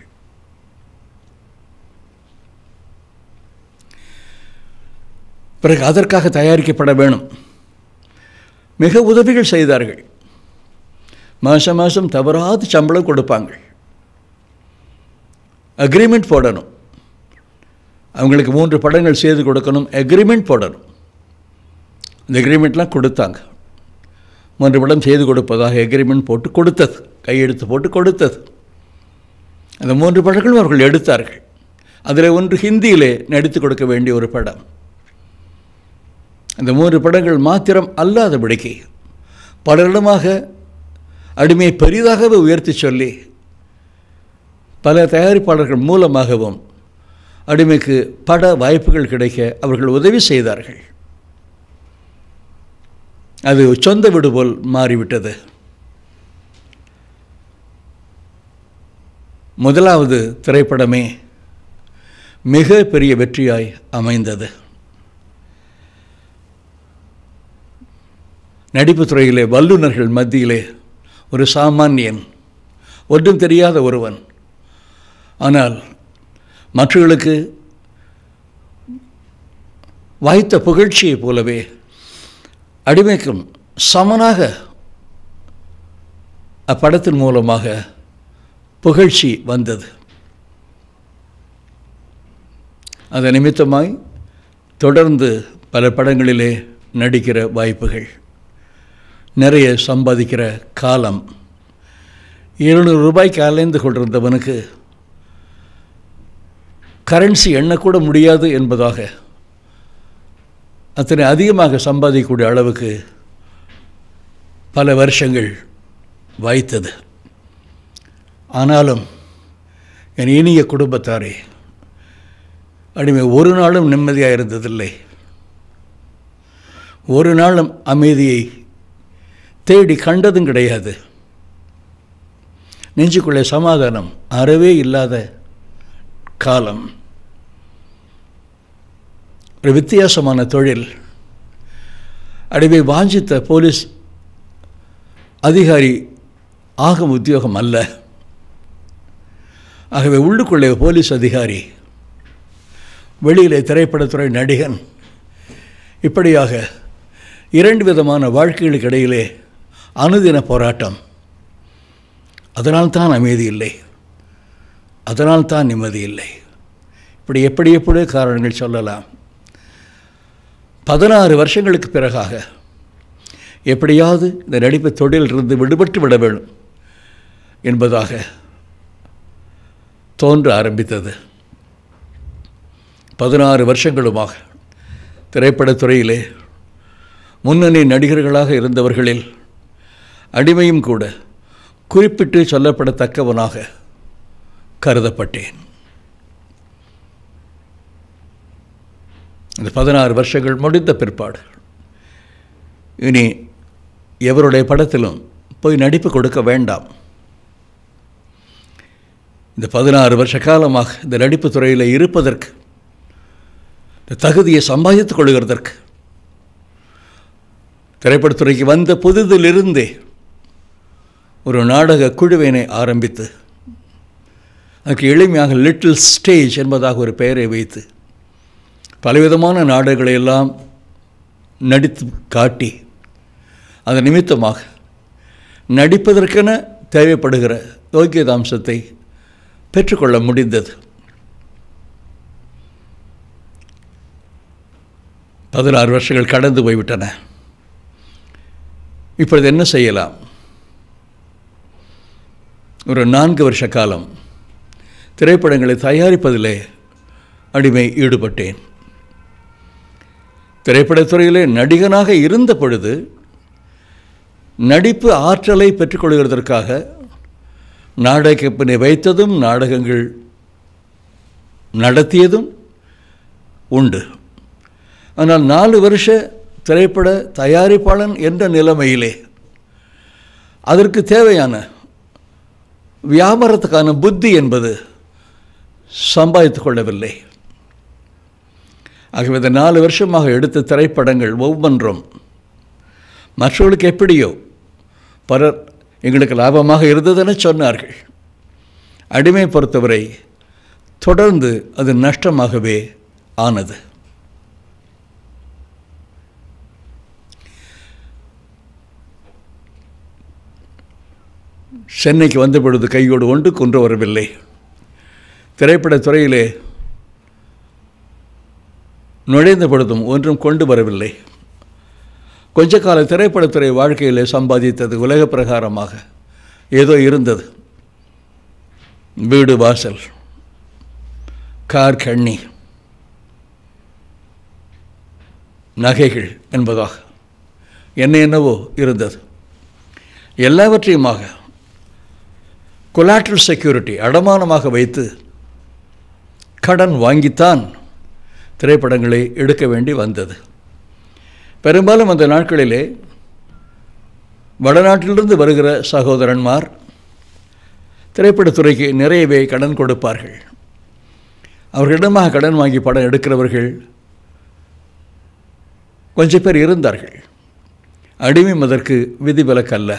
B: பிறகு அதற்காக தயாரிக்கப்பட வேணும். மிக உதவிகள் செய்தார்கள். மாதம் மாதம் தவறாது சம்பளம் கொடுப்பாங்க. அக்ரிமெண்ட் போடணும். அவங்களுக்கு 3 படங்கள் செய்து கொடுக்கணும், அக்ரிமெண்ட் போடணும். அந்த அக்ரிமெண்ட்லாம் கொடுத்தாங்க. 3 படம் செய்து கொடுப்பதாக அக்ரிமெண்ட் போட்டு கொடுத்தது, கையெழுத்து போட்டு கொடுத்தது. அந்த 3 படங்களும் அவர்கள் எடுத்தார்கள். அதில் ஒன்று ஹிந்தியிலே நடித்து கொடுக்க வேண்டிய ஒரு படம். அந்த 3 படங்கள் மாத்திரம் அல்லாதபடிக்கு பலரிடமாக அடிமையை பெரிதாகவே உயர்த்தி சொல்லி பல தயாரிப்பாளர்கள் மூலமாகவும் அடிமைக்கு பட வாய்ப்புகள் கிடைக்க அவர்கள் உதவி செய்தார்கள். அது சொந்த வீடு போல் மாறிவிட்டது. முதலாவது திரைப்படமே மிக பெரிய வெற்றியாய் அமைந்தது. நடிப்பு துறையிலே வல்லுநர்கள் மத்தியிலே ஒரு சாமானியன், ஒன்றும் தெரியாத ஒருவன், ஆனால் மற்றவர்களுக்கு வாய்த்த புகழ்ச்சியைப் போலவே அடிமைக்கும் சமனாக அப்படத்தின் மூலமாக புகழ்ச்சி வந்தது. அதன் நிமித்தமாய் தொடர்ந்து பல படங்களிலே நடிக்கிற வாய்ப்புகள், நிறைய சம்பாதிக்கிற காலம். 200 ரூபாய்க்கு அலைந்து கொண்டிருந்தவனுக்கு கரன்சி எண்ணக்கூட முடியாது என்பதாக அத்தனை அதிகமாக சம்பாதிக்கக்கூடிய அளவுக்கு பல வருஷங்கள் வாய்த்தது. ஆனாலும் என் இனிய குடும்பத்தாரே, அடிமை ஒரு நாளும் நிம்மதியாக இருந்ததில்லை. ஒரு நாளும் அமைதியை தேடி கண்டதும் கிடையாது. நெஞ்சுக்குள்ளே சமாதானம் அறவே இல்லாத காலம். ஒரு வித்தியாசமான தொழில். அடிமை வாஞ்சித்த போலீஸ் அதிகாரி ஆகும் உத்தியோகம் அல்ல. ஆகவே உள்ளுக்குள்ளே போலீஸ் அதிகாரி வெளியிலே திரைப்படத்துறை நடிகன், இப்படியாக இரண்டு விதமான வாழ்க்கைகளுக்கு இடையிலே அனுதின போராட்டம். அதனால்தான் அமைதி இல்லை, அதனால்தான் நிம்மதி இல்லை. இப்படி எப்படி காரணங்கள் சொல்லலாம். 16 வருஷங்களுக்கு பிறகாக எப்படியாவது இந்த நடிப்பு தொழிலிருந்து விடுபட்டு விட வேண்டும் என்பதாக தோன்ற ஆரம்பித்தது. 16 வருஷங்களுமாக திரைப்படத்துறையிலே முன்னணி நடிகர்களாக இருந்தவர்களில் அடிமையும் கூட குறிப்பிட்டு சொல்லப்படத்தக்கவனாக கருதப்பட்டேன். இந்த 16 வருஷங்கள் முடிந்த பிற்பாடு இனி எவருடைய படத்திலும் போய் நடிப்பு கொடுக்க வேண்டாம். இந்த 16 வருஷ காலமாக இந்த நடிப்பு துறையில் இருப்பதற்கு, இந்த தகுதியை சம்பாதித்துக் கொள்கிறதற்கு, திரைப்படத்துறைக்கு வந்த புதிதிலிருந்தே ஒரு நாடக குழுவினை ஆரம்பித்து அதுக்கு எளிமையாக லிட்டில் ஸ்டேஜ் என்பதாக ஒரு பெயரை வைத்து பலவிதமான நாடகங்களை எல்லாம் நடித்து காட்டி அதன் நிமித்தமாக நடிப்பதற்கென தேவைப்படுகிற யோக்கியதாம்சத்தை பெற்றுக்கொள்ள முடிந்தது. 16 வருஷங்கள் கடந்து போய்விட்டன. இப்பொழுது என்ன செய்யலாம்? ஒரு 4 வருஷ காலம் திரைப்படங்களை தயாரிப்பதிலே அடிமை ஈடுபட்டேன். திரைப்படத்துறையிலே நடிகனாக இருந்த பொழுது நடிப்பு ஆற்றலை பெற்றுக்கொள்கிறதற்காக நாடகப்பினை வைத்ததும் நாடகங்கள் நடத்தியதும் உண்டு. ஆனால் 4 வருஷ திரைப்பட தயாரிப்பாளன் என்ற நிலைமையிலே அதற்கு தேவையான வியாபாரத்துக்கான புத்தி என்பது சம்பாதித்து கொள்ளவில்லை. ஆகவே இந்த 4 வருஷமாக எடுத்த திரைப்படங்கள் ஒவ்வொன்றும் மற்றவர்களுக்கு எப்படியோ பலர் எங்களுக்கு லாபமாக இருந்ததென சொன்னார்கள். அடிமை பொறுத்தவரை தொடர்ந்து அது நஷ்டமாகவே ஆனது. சென்னைக்கு வந்த பொழுது கையோடு ஒன்று கொண்டு வரவில்லை. திரைப்படத்துறையிலே நுழைந்த பொழுதும் ஒன்றும் கொண்டு வரவில்லை. கொஞ்ச கால திரைப்படத்துறை வாழ்க்கையிலே சம்பாதித்தது உலக பிரகாரமாக ஏதோ இருந்தது. வீடு வாசல், கார், கண்ணி, நகைகள் என்பதாக என்னவோ இருந்தது. எல்லாவற்றையுமாக கொலாட்ரல் செக்யூரிட்டி அடமானமாக வைத்து கடன் வாங்கித்தான் திரைப்படங்களை எடுக்க வேண்டி வந்தது. பெரும்பாலும் அந்த நாட்களிலே வடநாட்டிலிருந்து வருகிற சகோதரன்மார் திரைப்படத்துறைக்கு நிறையவே கடன் கொடுப்பார்கள். அவர்களிடமாக கடன் வாங்கி படம் எடுக்கிறவர்கள் கொஞ்சம் பேர் இருந்தார்கள். அடிமையும் அதற்கு விதிவிலக்கல்ல.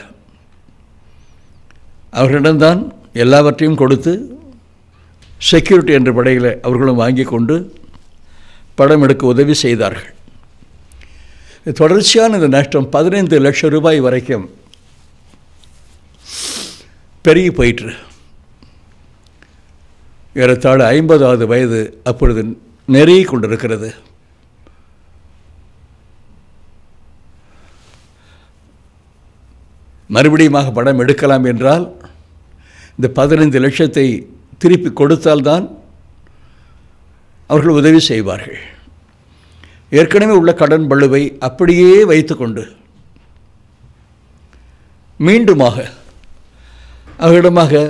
B: அவர்களிடம்தான் எல்லாவற்றையும் கொடுத்து செக்யூரிட்டி என்ற படையில் அவர்களும் வாங்கி கொண்டு படம் எடுக்க உதவி செய்தார்கள். தொடர்ச்சியான இந்த நஷ்டம் 15 லட்சம் ரூபாய் வரைக்கும் பெருகி போயிற்று. ஏறத்தாழ 50வது வயது அப்பொழுது நெருங்கி கொண்டிருக்கிறது. மறுபடியுமாக படம் எடுக்கலாம் என்றால் இந்த 15 லட்சத்தை திருப்பி கொடுத்தால்தான் அவர்கள் உதவி செய்வார்கள். ஏற்கனவே உள்ள கடன் பளுவை அப்படியே வைத்துக்கொண்டு மீண்டுமாக அவர்களிடமாக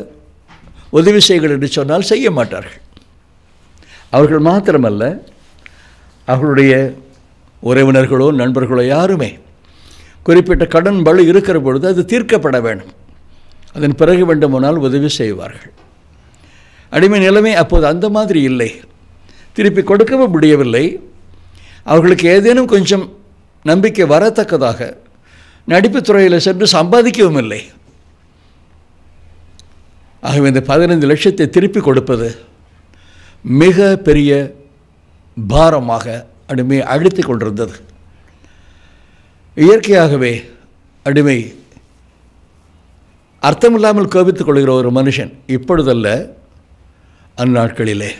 B: உதவி செய்கள் என்று சொன்னால் செய்ய மாட்டார்கள். அவர்கள் மாத்திரமல்ல, அவர்களுடைய உறவினர்களோ நண்பர்களோ யாருமே குறிப்பிட்ட கடன் பளு இருக்கிற பொழுது அது தீர்க்கப்பட வேண்டும். அதன் பிறகு வேண்டுமானால் உதவி செய்வார்கள். அடிமை நிலைமை அப்போது அந்த மாதிரி இல்லை. திருப்பி கொடுக்கவும் முடியவில்லை. அவர்களுக்கு ஏதேனும் கொஞ்சம் நம்பிக்கை வரத்தக்கதாக நடிப்புத் துறையில் சென்று சம்பாதிக்கவும் இல்லை. ஆகவே இந்த 15 லட்சத்தை திருப்பி கொடுப்பது மிக பெரிய பாரமாக அடிமையை அழுத்தி கொண்டிருந்தது. இயற்கையாகவே அடிமை அர்த்தமில்லாமல் கோபித்துக் கொள்கிற ஒரு மனுஷன். இப்பொழுதல்ல, அந்நாட்களிலே.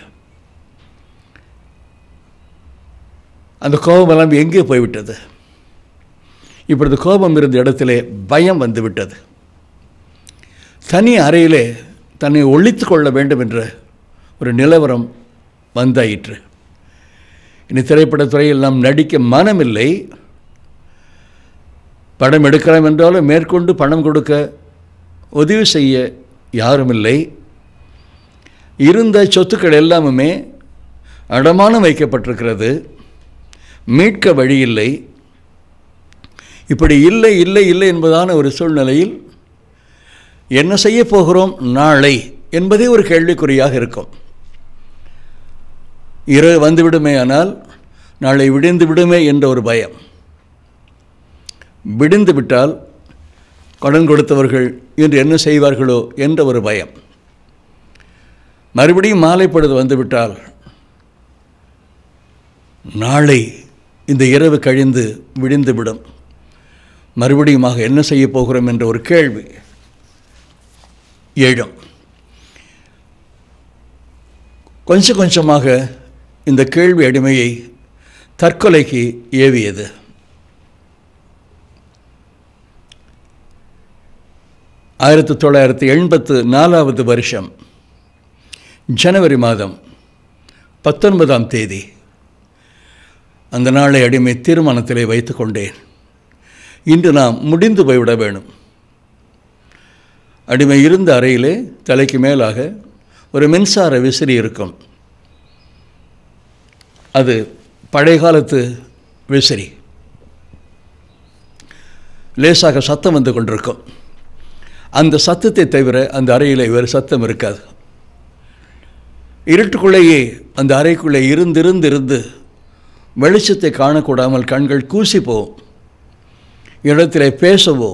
B: அந்த கோபமெல்லாம் எங்கே போய்விட்டது? இப்பொழுது கோபம் இருந்த இடத்திலே பயம் வந்துவிட்டது. தனி அறையிலே தன்னை ஒழித்து கொள்ள வேண்டும் என்ற ஒரு நிலவரம் வந்தாயிற்று. இனி திரைப்படத்துறையில் நாம் நடிக்க மனமில்லை. படம் எடுக்கலாம் என்றாலும் மேற்கொண்டு பணம் கொடுக்க உதவி செய்ய யாரும் இல்லை. இருந்த சொத்துக்கள் எல்லாமுமே அடமானம் வைக்கப்பட்டிருக்கிறது. மீட்க வழி இல்லை. இப்படி இல்லை இல்லை இல்லை என்பதான ஒரு சூழ்நிலையில் என்ன செய்ய போகிறோம் நாளை என்பதே ஒரு கேள்விக்குறியாக இருக்கும். இரவு வந்துவிடுமே, ஆனால் நாளை விடிந்து விடுமே என்ற ஒரு பயம். விடிந்து விட்டால் கடன் கொடுத்தவர்கள் இன்று என்ன செய்வார்களோ என்ற ஒரு பயம். மறுபடியும் மாலை பொழுது வந்துவிட்டால் நாளை இந்த இரவு கழிந்து விடிந்துவிடும், மறுபடியுமாக என்ன செய்ய போகிறோம் என்ற ஒரு கேள்வி எழும். கொஞ்சம் கொஞ்சமாக இந்த கேள்வி அடிமையை தற்கொலைக்கு ஏவியது. ஆயிரத்து 1984 வருஷம் ஜனவரி மாதம் 19ஆம் தேதி அந்த நாளை அடிமை தீர்மானத்திலே வைத்து கொண்டேன். இன்று நாம் முடிந்து போய்விட வேணும். அடிமை இருந்த அறையிலே தலைக்கு மேலாக ஒரு மின்சார விசிறி இருக்கும். அது பழைய காலத்து விசிறி. லேசாக சத்தம் வந்து கொண்டிருக்கும். அந்த சத்தத்தை தவிர அந்த அறையில் வேறு சத்தம் இருக்காது. இருட்டுக்குள்ளேயே அந்த அறைக்குள்ளே இருந்து வெளிச்சத்தை காணக்கூடாமல் கண்கள் கூசி போகும். இடத்திலே பேசவோ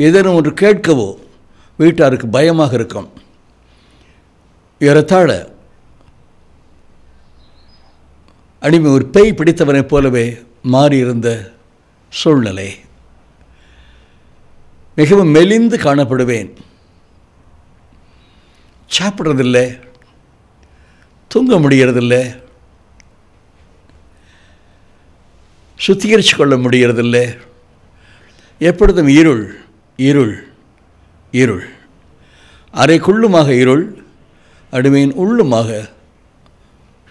B: ஏதேனும் ஒன்று கேட்கவோ வீட்டாருக்கு பயமாக இருக்கும். ஏறத்தாழ அடிமை ஒரு பேய் பிடித்தவனைப் போலவே மாறியிருந்த சூழ்நிலை. மிகவும் மெலிந்து காணப்படுவேன். சாப்பிட்றதில்லை, தூங்க முடியறதில்லை, சுத்திகரித்து கொள்ள முடியறதில்லை. எப்பொழுதும் இருள் இருள் இருள். அறைக்குள்ளுமாக இருள், அடிமையின் உள்ளுமாக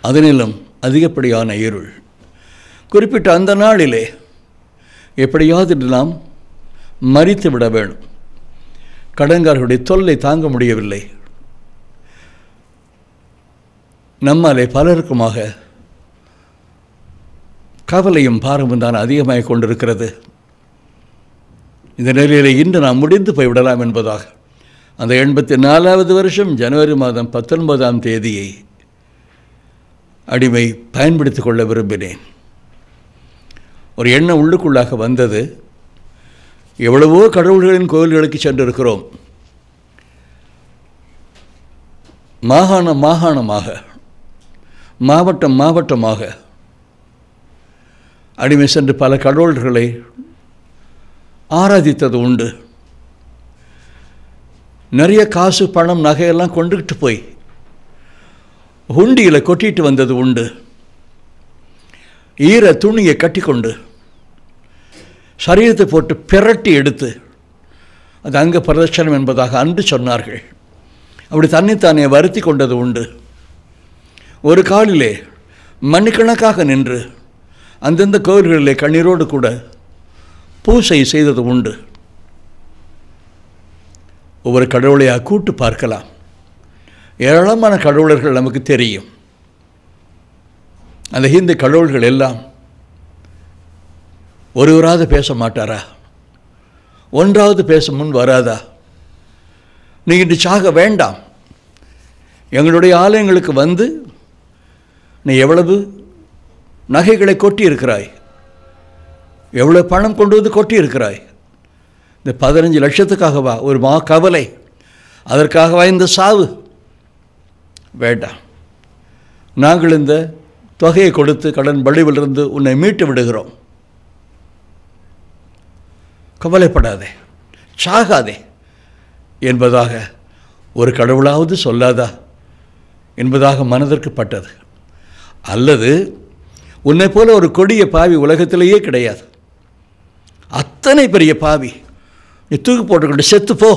B: அதனிலும் அதிகப்படியான இருள். குறிப்பிட்ட அந்த நாளிலே எப்படியாவது நாம் மறித்து விட வேணும். கடன்காரர்களுடைய தொல்லை தாங்க முடியவில்லை. நம்மாலே பலருக்குமாக கவலையும் பாரமும் தான் அதிகமாக கொண்டிருக்கிறது. இந்த நிலையில் இன்று நாம் முடிந்து போய்விடலாம் என்பதாக அந்த 84வது வருஷம் ஜனவரி மாதம் 19ஆம் தேதியை அடிமை பயன்படுத்திக் கொள்ள விரும்பினேன். ஒரு எண்ணம் உள்ளுக்குள்ளாக வந்தது. எவ்வளவோ கடவுள்களின் கோவில்களுக்கு சென்றிருக்கிறோம். மாகாணமாக மாவட்டமாக அடிமை சென்று பல கடவுள்களை ஆராதித்தது உண்டு. நிறைய காசு பணம் நகையெல்லாம் கொண்டுகிட்டு போய் உண்டியில் கொட்டிட்டு வந்தது உண்டு. ஈர துணியை கட்டி கொண்டு சரீரத்தை போட்டு பிரட்டி எடுத்து அது அங்க பிரதட்சணம் என்பதாக அன்று சொன்னார்கள். அப்படி தன்னைத்தானே வருத்தி கொண்டது உண்டு. ஒரு காலிலே மணிக்கணக்காக நின்று அந்தந்த கோவில்களிலே கண்ணீரோடு கூட பூசை செய்தது உண்டு. ஒவ்வொரு கடவுளையாக கூட்டு பார்க்கலாம். ஏராளமான கடவுளர்கள் நமக்கு தெரியும். அந்த ஹிந்து கடவுள்கள் எல்லாம் ஒருவராவது பேச மாட்டாரா? ஒன்றாவது பேச முன் வராதா? நீ இன்று சாக வேண்டாம், எங்களுடைய ஆலயங்களுக்கு வந்து நீ எவ்வளவு நகைகளை கொட்டி இருக்கிறாய், எவ்வளவு பணம் கொண்டு வந்து கொட்டி இருக்கிறாய், இந்த 15 லட்சத்துக்காகவா ஒரு கவலை? அதற்காகவா இந்த சாவு? வேண்டாம். நாங்கள் இந்த தொகையை கொடுத்து கடன் வடிவிலிருந்து உன்னை மீட்டு விடுகிறோம். கவலைப்படாதே, சாகாதே என்பதாக ஒரு கடவுளாவது சொல்லாதா என்பதாக மனதிற்கு பட்டது. அல்லது உன்னை போல ஒரு கொடிய பாவி உலகத்திலேயே கிடையாது, அத்தனை பெரிய பாவி, நீ தூக்கி போட்டுக்கொண்டு செத்து போ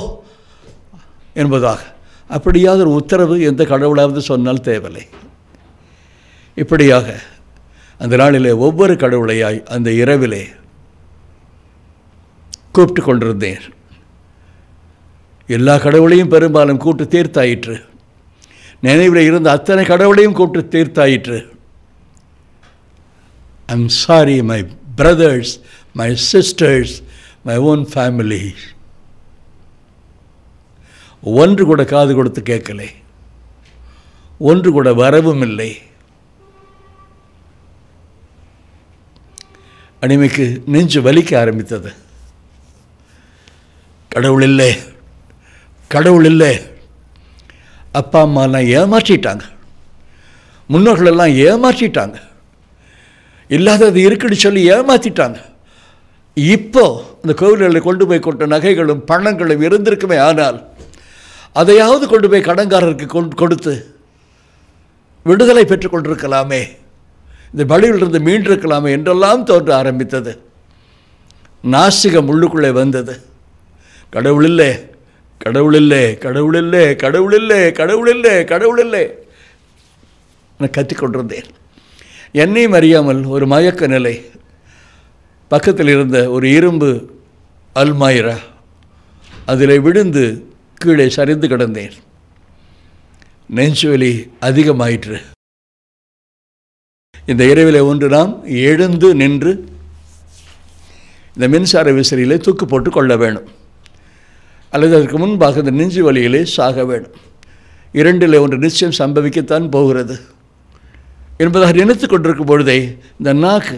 B: என்பதாக அப்படியாவது ஒரு உத்தரவு எந்த கடவுளாவது சொன்னால் தேவையில்லை. இப்படியாக அந்த நாளிலே ஒவ்வொரு கடவுளையாய் அந்த இரவிலே கூப்பிட்டு கொண்டிருந்தேன். எல்லா கடவுளையும் பெரும்பாலும் கூட்டு தீர்த்தாயிற்று. நினைவில் இருந்த அத்தனை கடவுளையும் கூட்டு தீர்த்தாயிற்று. I'm sorry my brothers, my sisters, my own family. ஒன்று கூட காது கொடுத்து கேட்கலை, ஒன்று கூட வரவும் இல்லை. அடிமைக்கு நெஞ்சு வலிக்க ஆரம்பித்தது. கடவுள் இல்லை, கடவுள் இல்லை. அப்பா அம்மாலாம் ஏமாற்றிட்டாங்க, முன்னோர்களெல்லாம் ஏமாற்றிட்டாங்க, இல்லாதது இருக்குன்னு சொல்லி ஏமாற்றிட்டாங்க. இப்போ இந்த கோவில்களில் கொண்டு போய் கொண்ட நகைகளும் பணங்களும் இருந்திருக்குமே, ஆனால் அதையாவது கொண்டு போய் கடன்காரருக்கு கொடுத்து விடுதலை பெற்றுக் கொண்டிருக்கலாமே, இந்த பலியிலிருந்து மீண்டிருக்கலாமே என்றெல்லாம் தோன்ற ஆரம்பித்தது. நாசிகம் உள்ளுக்குள்ளே வந்தது. கடவுள் இல்லை, கடவுள் இல்லை, கடவுள் இல்லை, கடவுள் இல்லை, கடவுள் இல்லை, கடவுள் இல்லை நான் கத்திக்கொண்டிருந்தேன். என்னையும் அறியாமல் ஒரு மயக்க நிலை. பக்கத்தில் இருந்த ஒரு இரும்பு அல்மாயிரா, அதில் விழுந்து கீழே சரிந்து கிடந்தேன். நெஞ்சுவலி அதிகமாயிற்று. இந்த இரவிலே ஒன்று நாம் எழுந்து நின்று இந்த மின்சார விசிறியிலே தூக்கு போட்டு கொள்ள வேணும், அல்லது அதற்கு முன்பாக இந்த நெஞ்சு வலியிலே சாக வேணும். இரண்டில் ஒன்று நிச்சயம் சம்பவிக்கத்தான் போகிறது என்பதாக நினைத்து கொண்டிருக்கும் பொழுதே இந்த நாக்கு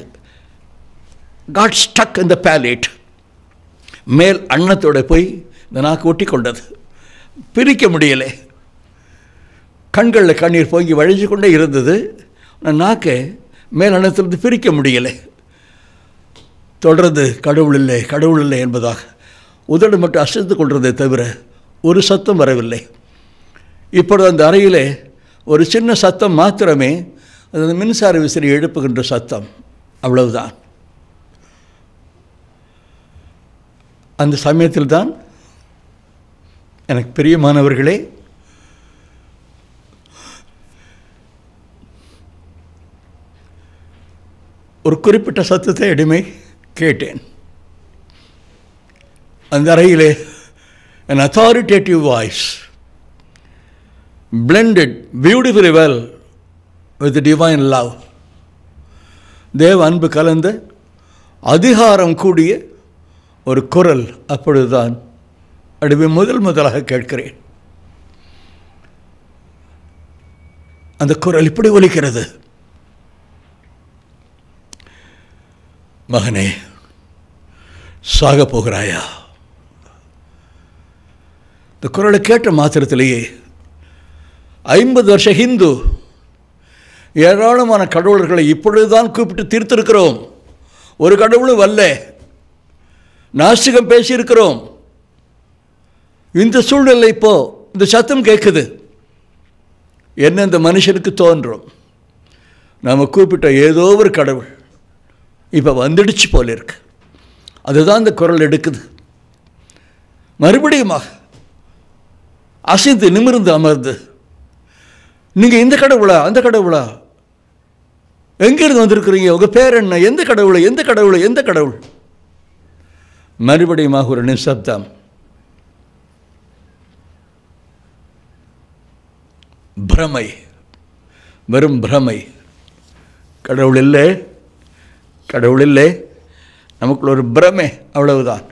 B: காட் ஸ்டக் இந்த பேலேட், மேல் அன்னத்தோட போய் இந்த நாக்கு ஒட்டி கொண்டது. பிரிக்க முடியலை. கண்களில் கண்ணீர் பொங்கி வழிஞ்சு கொண்டே இருந்தது. நாக்கை மேல் அன்னத்திலிருந்து பிரிக்க முடியலை. தொடர்ந்து கடவுள் இல்லை, கடவுள் இல்லை என்பதாக உதடு மட்டும் அசைத்து கொண்டிருந்தே தவிர ஒரு சத்தம் வரவில்லை. இப்பொழுது அந்த அறையிலே ஒரு சின்ன சத்தம் மாத்திரமே, அந்த மின்சார விசிறி எழுப்புகின்ற சத்தம், அவ்வளவுதான். அந்த சமயத்தில் தான் எனக்கு பிரியமானவர்களே, ஒரு குறிப்பிட்ட சத்தத்தை அடிமை கேட்டேன். அந்த அறையிலே an authoritative voice blended beautifully well with the divine love. தேவ அன்பு கலந்த அதிகாரம் கூடிய ஒரு குரல் அப்பொழுதுதான் அடிமை முதலாக கேட்கிறேன். அந்த குரல் இப்படி ஒலிக்கிறது: மகனே, சாக போகிறாயா? இந்த குரலை கேட்ட மாத்திரத்திலேயே 50 வருஷ ஹிந்து ஏராளமான கடவுளர்களை இப்பொழுதுதான் கூப்பிட்டு தீர்த்திருக்கிறோம். ஒரு கடவுளும் வல்ல, நாஸ்திகம் பேசியிருக்கிறோம். இந்த சூழ்நிலை இப்போ இந்த சத்தம் கேட்குது. என்ன இந்த மனுஷனுக்கு தோன்றும், நாம் கூப்பிட்ட ஏதோ ஒரு கடவுள் இப்போ வந்துடுச்சு போல இருக்கு. அதுதான் இந்த குரல் எடுக்குது. மறுபடியும் அசைந்து நிமிர்ந்து அமர்ந்து, நீங்கள் இந்த கடவுளா, அந்த கடவுளா, எங்கிருந்து வந்திருக்கிறீங்க, உங்கள் பேர் என்ன, எந்த கடவுளை, எந்த கடவுளை, எந்த கடவுள்? மறுபடியும் ஒரு நிசப்தம். பிரமை, வெறும் பிரமை. கடவுள் இல்லை, கடவுள் இல்லை, நமக்குள்ள ஒரு பிரமை, அவ்வளவுதான்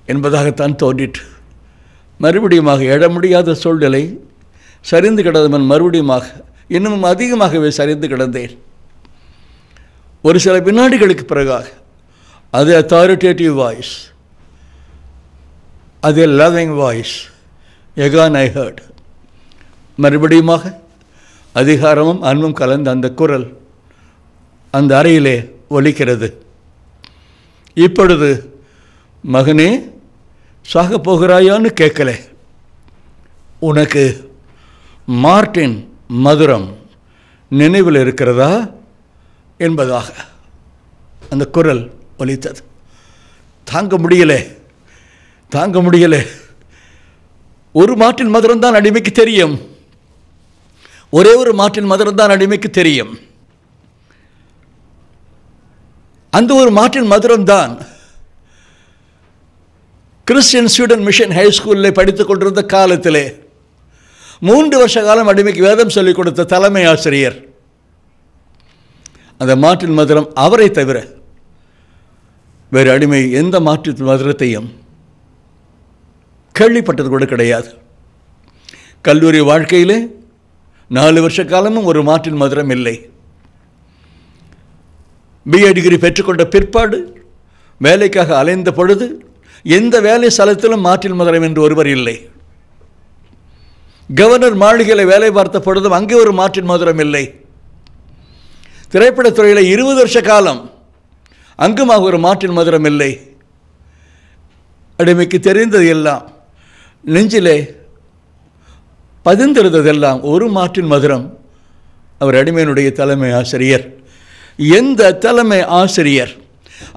B: என்பதாகத்தான் தோன்றிற்று. மறுபடியும் எழ முடியாத சூழ்நிலை. சரிந்து கிடந்தவன் மறுபடியும் இன்னும் அதிகமாகவே சரிந்து கிடந்தேன். ஒரு சில வினாடிகளுக்கு பிறகாக அது அத்தாரிட்டேட்டிவ் வாய்ஸ், அது லவ்விங் வாய்ஸ், எகான் ஐ ஹர்ட். மறுபடியும் அதிகாரமும் அன்பும் கலந்த அந்த குரல் அந்த அறையிலே ஒலிக்கிறது. இப்பொழுது மகனே சாக போகிறாயான்னு கேட்கல, உனக்கு மார்ட்டின் மதுரம் நினைவில் இருக்கிறதா என்பதாக அந்த குரல் ஒலித்தது. தாங்க முடியலை. ஒரு மார்ட்டின் மதுரம் தான் அடிமைக்கு தெரியும், ஒரே ஒரு மார்ட்டின் மதுரம் தான் அடிமைக்கு தெரியும். அந்த ஒரு மார்ட்டின் மதுரம் தான் கிறிஸ்டியன் ஸ்டூடெண்ட் மிஷன் ஹை ஸ்கூலில் படித்துக் கொண்டிருந்த காலத்திலே 3 வருஷ காலம் அடிமைக்கு வேதம் சொல்லிக் கொடுத்த தலைமை ஆசிரியர். அந்த மார்ட்டின் மதுரம் அவரை தவிர வேறு அடிமை எந்த மார்ட்டின் மதுரத்தையும் கேள்விப்பட்டது கூட கிடையாது. கல்லூரி வாழ்க்கையிலே 4 வருஷ காலமும் ஒரு மார்ட்டின் மதுரம் இல்லை. பிஏ டிகிரி பெற்றுக்கொண்ட பிற்பாடு வேலைக்காக அலைந்த பொழுது எந்த வேலை ஸ்தலத்திலும் மார்ட்டின் மதுரம் என்று ஒருவர் இல்லை. கவர்னர் மாளிகையில் வேலை பார்த்த பொழுதும் அங்கே ஒரு மார்ட்டின் மதுரம் இல்லை. திரைப்படத்துறையில் 20 வருஷ காலம் அங்குமாக ஒரு மார்ட்டின் மதுரம் இல்லை. அடிமைக்கு தெரிந்தது எல்லாம், நெஞ்சிலே பதிந்திருந்ததெல்லாம் ஒரு மார்ட்டின் மதுரம். அவர் அடிமையினுடைய தலைமை ஆசிரியர். எந்த தலைமை ஆசிரியர்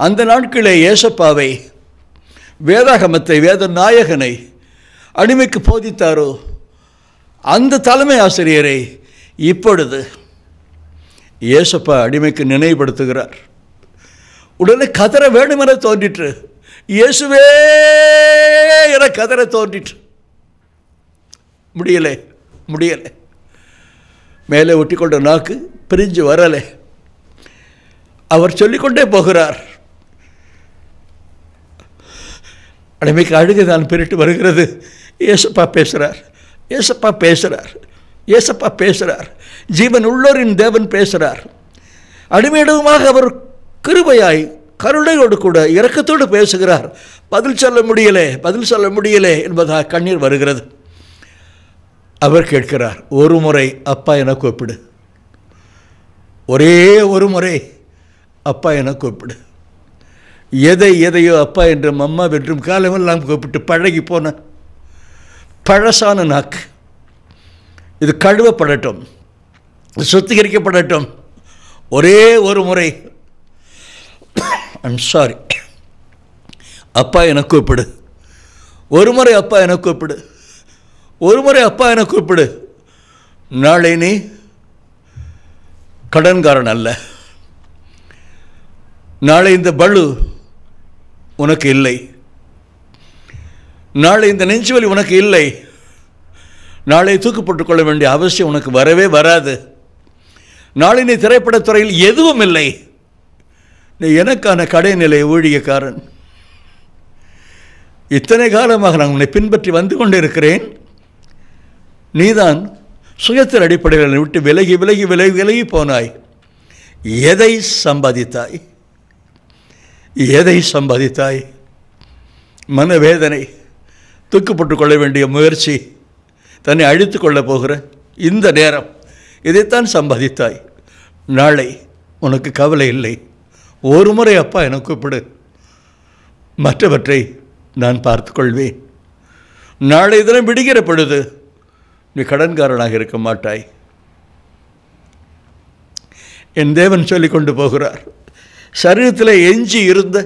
B: அந்த நாட்களே ஏசப்பாவை, வேதாகமத்தை, வேத நாயகனை அடிமைக்கு போதித்தாரோ அந்த தலைமை ஆசிரியரை இப்பொழுது ஏசப்பா அடிமைக்கு நினைவுபடுத்துகிறார். உடனே கதற வேண்டுமென தோன்றிற்று. இயேசுவே என கதற தோன்றிற்று. முடியலை. மேலே ஒட்டிக்கொண்ட நாக்கு பிரிஞ்சு வரலை. அவர் சொல்லிக்கொண்டே போகிறார். அடிமைக்கு அழுகைதான் பிரிட்டு வருகிறது. ஏசப்பா பேசுகிறார். ஜீவன் உள்ளோரின் தேவன் பேசுகிறார். அடிமையிடமாக அவர் கிருபையாய் கருணையோடு கூட இரக்கத்தோடு பேசுகிறார். பதில் சொல்ல முடியலே என்பதாக கண்ணீர் வருகிறது. அவர் கேட்கிறார், ஒரு முறை அப்பா என கூப்பிடு, ஒரே ஒரு முறை அப்பா என கூப்பிடு. எதையோ அப்பா என்றும் அம்மா என்றும் காலமெல்லாம் கூப்பிட்டு பழகி போன பழசான நாக்கு. இது கழுவப்படட்டும், சுத்திகரிக்கப்படட்டும். ஒரே ஒரு முறை ஐம் சாரி அப்பா என கூப்பிடு, ஒரு முறை அப்பா என கூப்பிடு, ஒரு முறை அப்பா என கூப்பிடு. நாளை நீ கடன்காரன் அல்ல. நாளை இந்த பளு உனக்கு இல்லை. நாளை இந்த நெஞ்சுவலி உனக்கு இல்லை. நாளை தூக்கப்பட்டுக் கொள்ள வேண்டிய அவசியம் உனக்கு வரவே வராது. நாளை நீ திரைப்படத்துறையில் எதுவும் இல்லை. நீ எனக்கான கடைநிலை ஊழியக்காரன். இத்தனை காலமாக நான் உன்னை பின்பற்றி வந்து கொண்டு இருக்கிறேன். நீதான் சுயத்தின் அடிப்படையில் விட்டு விலகி விலகி விலகி விலகி போனாய். எதை சம்பாதித்தாய்? மனவேதனை, தூக்கப்பட்டு கொள்ள வேண்டிய முயற்சி, தன்னை அழித்து கொள்ளப் போகிற இந்த நேரம், இதைத்தான் சம்பாதித்தாய். நாளை உனக்கு கவலை இல்லை. ஒரு முறை அப்பா என கூப்பிடு, மற்றவற்றை நான் பார்த்துக்கொள்வேன். நாளை தினம் விடுகிற பொழுது நீ கடன்காரனாக இருக்க மாட்டாய். என் தேவன் சொல்லிக் கொண்டு போகிறார். சரீரத்தில் எஞ்சி இருந்த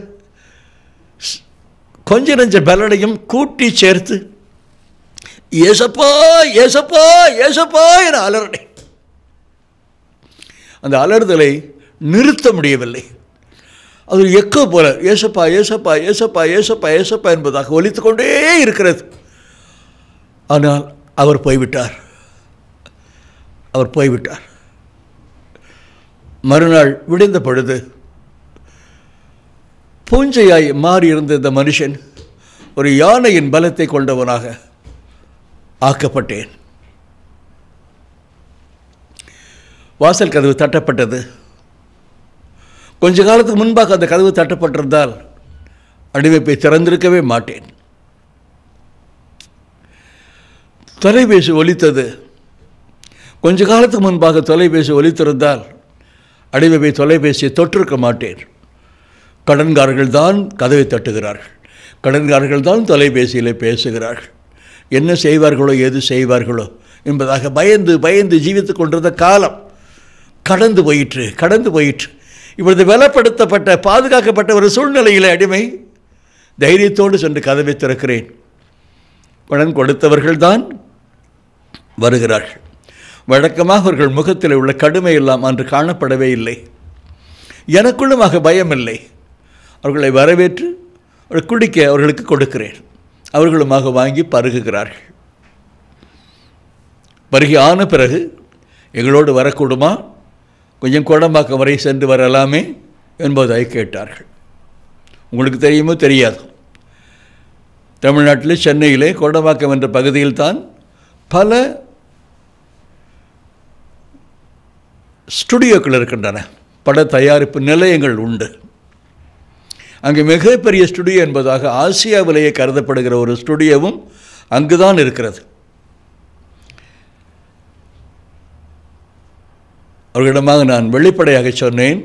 B: கொஞ்ச நெஞ்ச பலனையும் கூட்டி சேர்த்து ஏசப்பா ஏசப்பா ஏசப்பா என அலறனை. அந்த அலறுதலை நிறுத்த முடியவில்லை. அது எக்கோ போல ஏசப்பா ஏசப்பா ஏசப்பா ஏசப்பா ஏசப்பா என்பதாக ஒலித்து கொண்டே இருக்கிறது. ஆனால் அவர் போய்விட்டார். மறுநாள் விடிந்த பொழுது பூஞ்சையாய் மாறியிருந்த இந்த மனுஷன் ஒரு யானையின் பலத்தை கொண்டவனாக ஆக்கப்பட்டேன். வாசல் கதவு தட்டப்பட்டது. கொஞ்ச காலத்துக்கு முன்பாக அந்த கதவு தட்டப்பட்டிருந்தால் அடிமைப்பை திறந்திருக்கவே மாட்டேன். தொலைபேசி ஒலித்தது. கொஞ்ச காலத்துக்கு முன்பாக தொலைபேசி ஒலித்திருந்தால் அடிமை போய் தொலைபேசியை தொற்றிருக்க மாட்டேன். கடன்காரர்கள் தான் கதவை தட்டுகிறார்கள், கடன்காரர்கள் தான் தொலைபேசியில் பேசுகிறார்கள். என்ன செய்வார்களோ எது செய்வார்களோ என்பதாக பயந்து பயந்து ஜீவித்து கொண்டிருந்த காலம் கடந்து போயிற்று. இப்பொழுது பலப்படுத்தப்பட்ட பாதுகாக்கப்பட்ட ஒரு சூழ்நிலையில் அடிமை தைரியத்தோடு சென்று கதவை திறக்கிறேன். கடன் கொடுத்தவர்கள்தான் வருகிறார்கள். வழக்கமாக அவர்கள் முகத்தில் உள்ள கடுமை எல்லாம் அன்று காணப்படவே இல்லை. எனக்குள்ளுமாக பயமில்லை. அவர்களை வரவேற்று குடிக்க அவர்களுக்கு கொடுக்கிறேன். அவர்களுமாக வாங்கி பருகுகிறார்கள். பருகி ஆன பிறகு எங்களோடு வரக்கூடுமா, கொஞ்சம் கோடம்பாக்கம் வரை சென்று வரலாமே என்பதை கேட்டார்கள். உங்களுக்கு தெரியுமோ தெரியாது, தமிழ்நாட்டில் சென்னையிலே கோடம்பாக்கம் என்ற பகுதியில் தான் பல ஸ்டுடியோக்கள் இருக்கின்றன, பட தயாரிப்பு நிலையங்கள் உண்டு. அங்கே மிகப்பெரிய ஸ்டுடியோ என்பதாக ஆசியாவிலேயே கருதப்படுகிற ஒரு ஸ்டுடியோவும் அங்குதான் இருக்கிறது. அவர்களிடமாக நான் வெளிப்படையாக சொன்னேன்,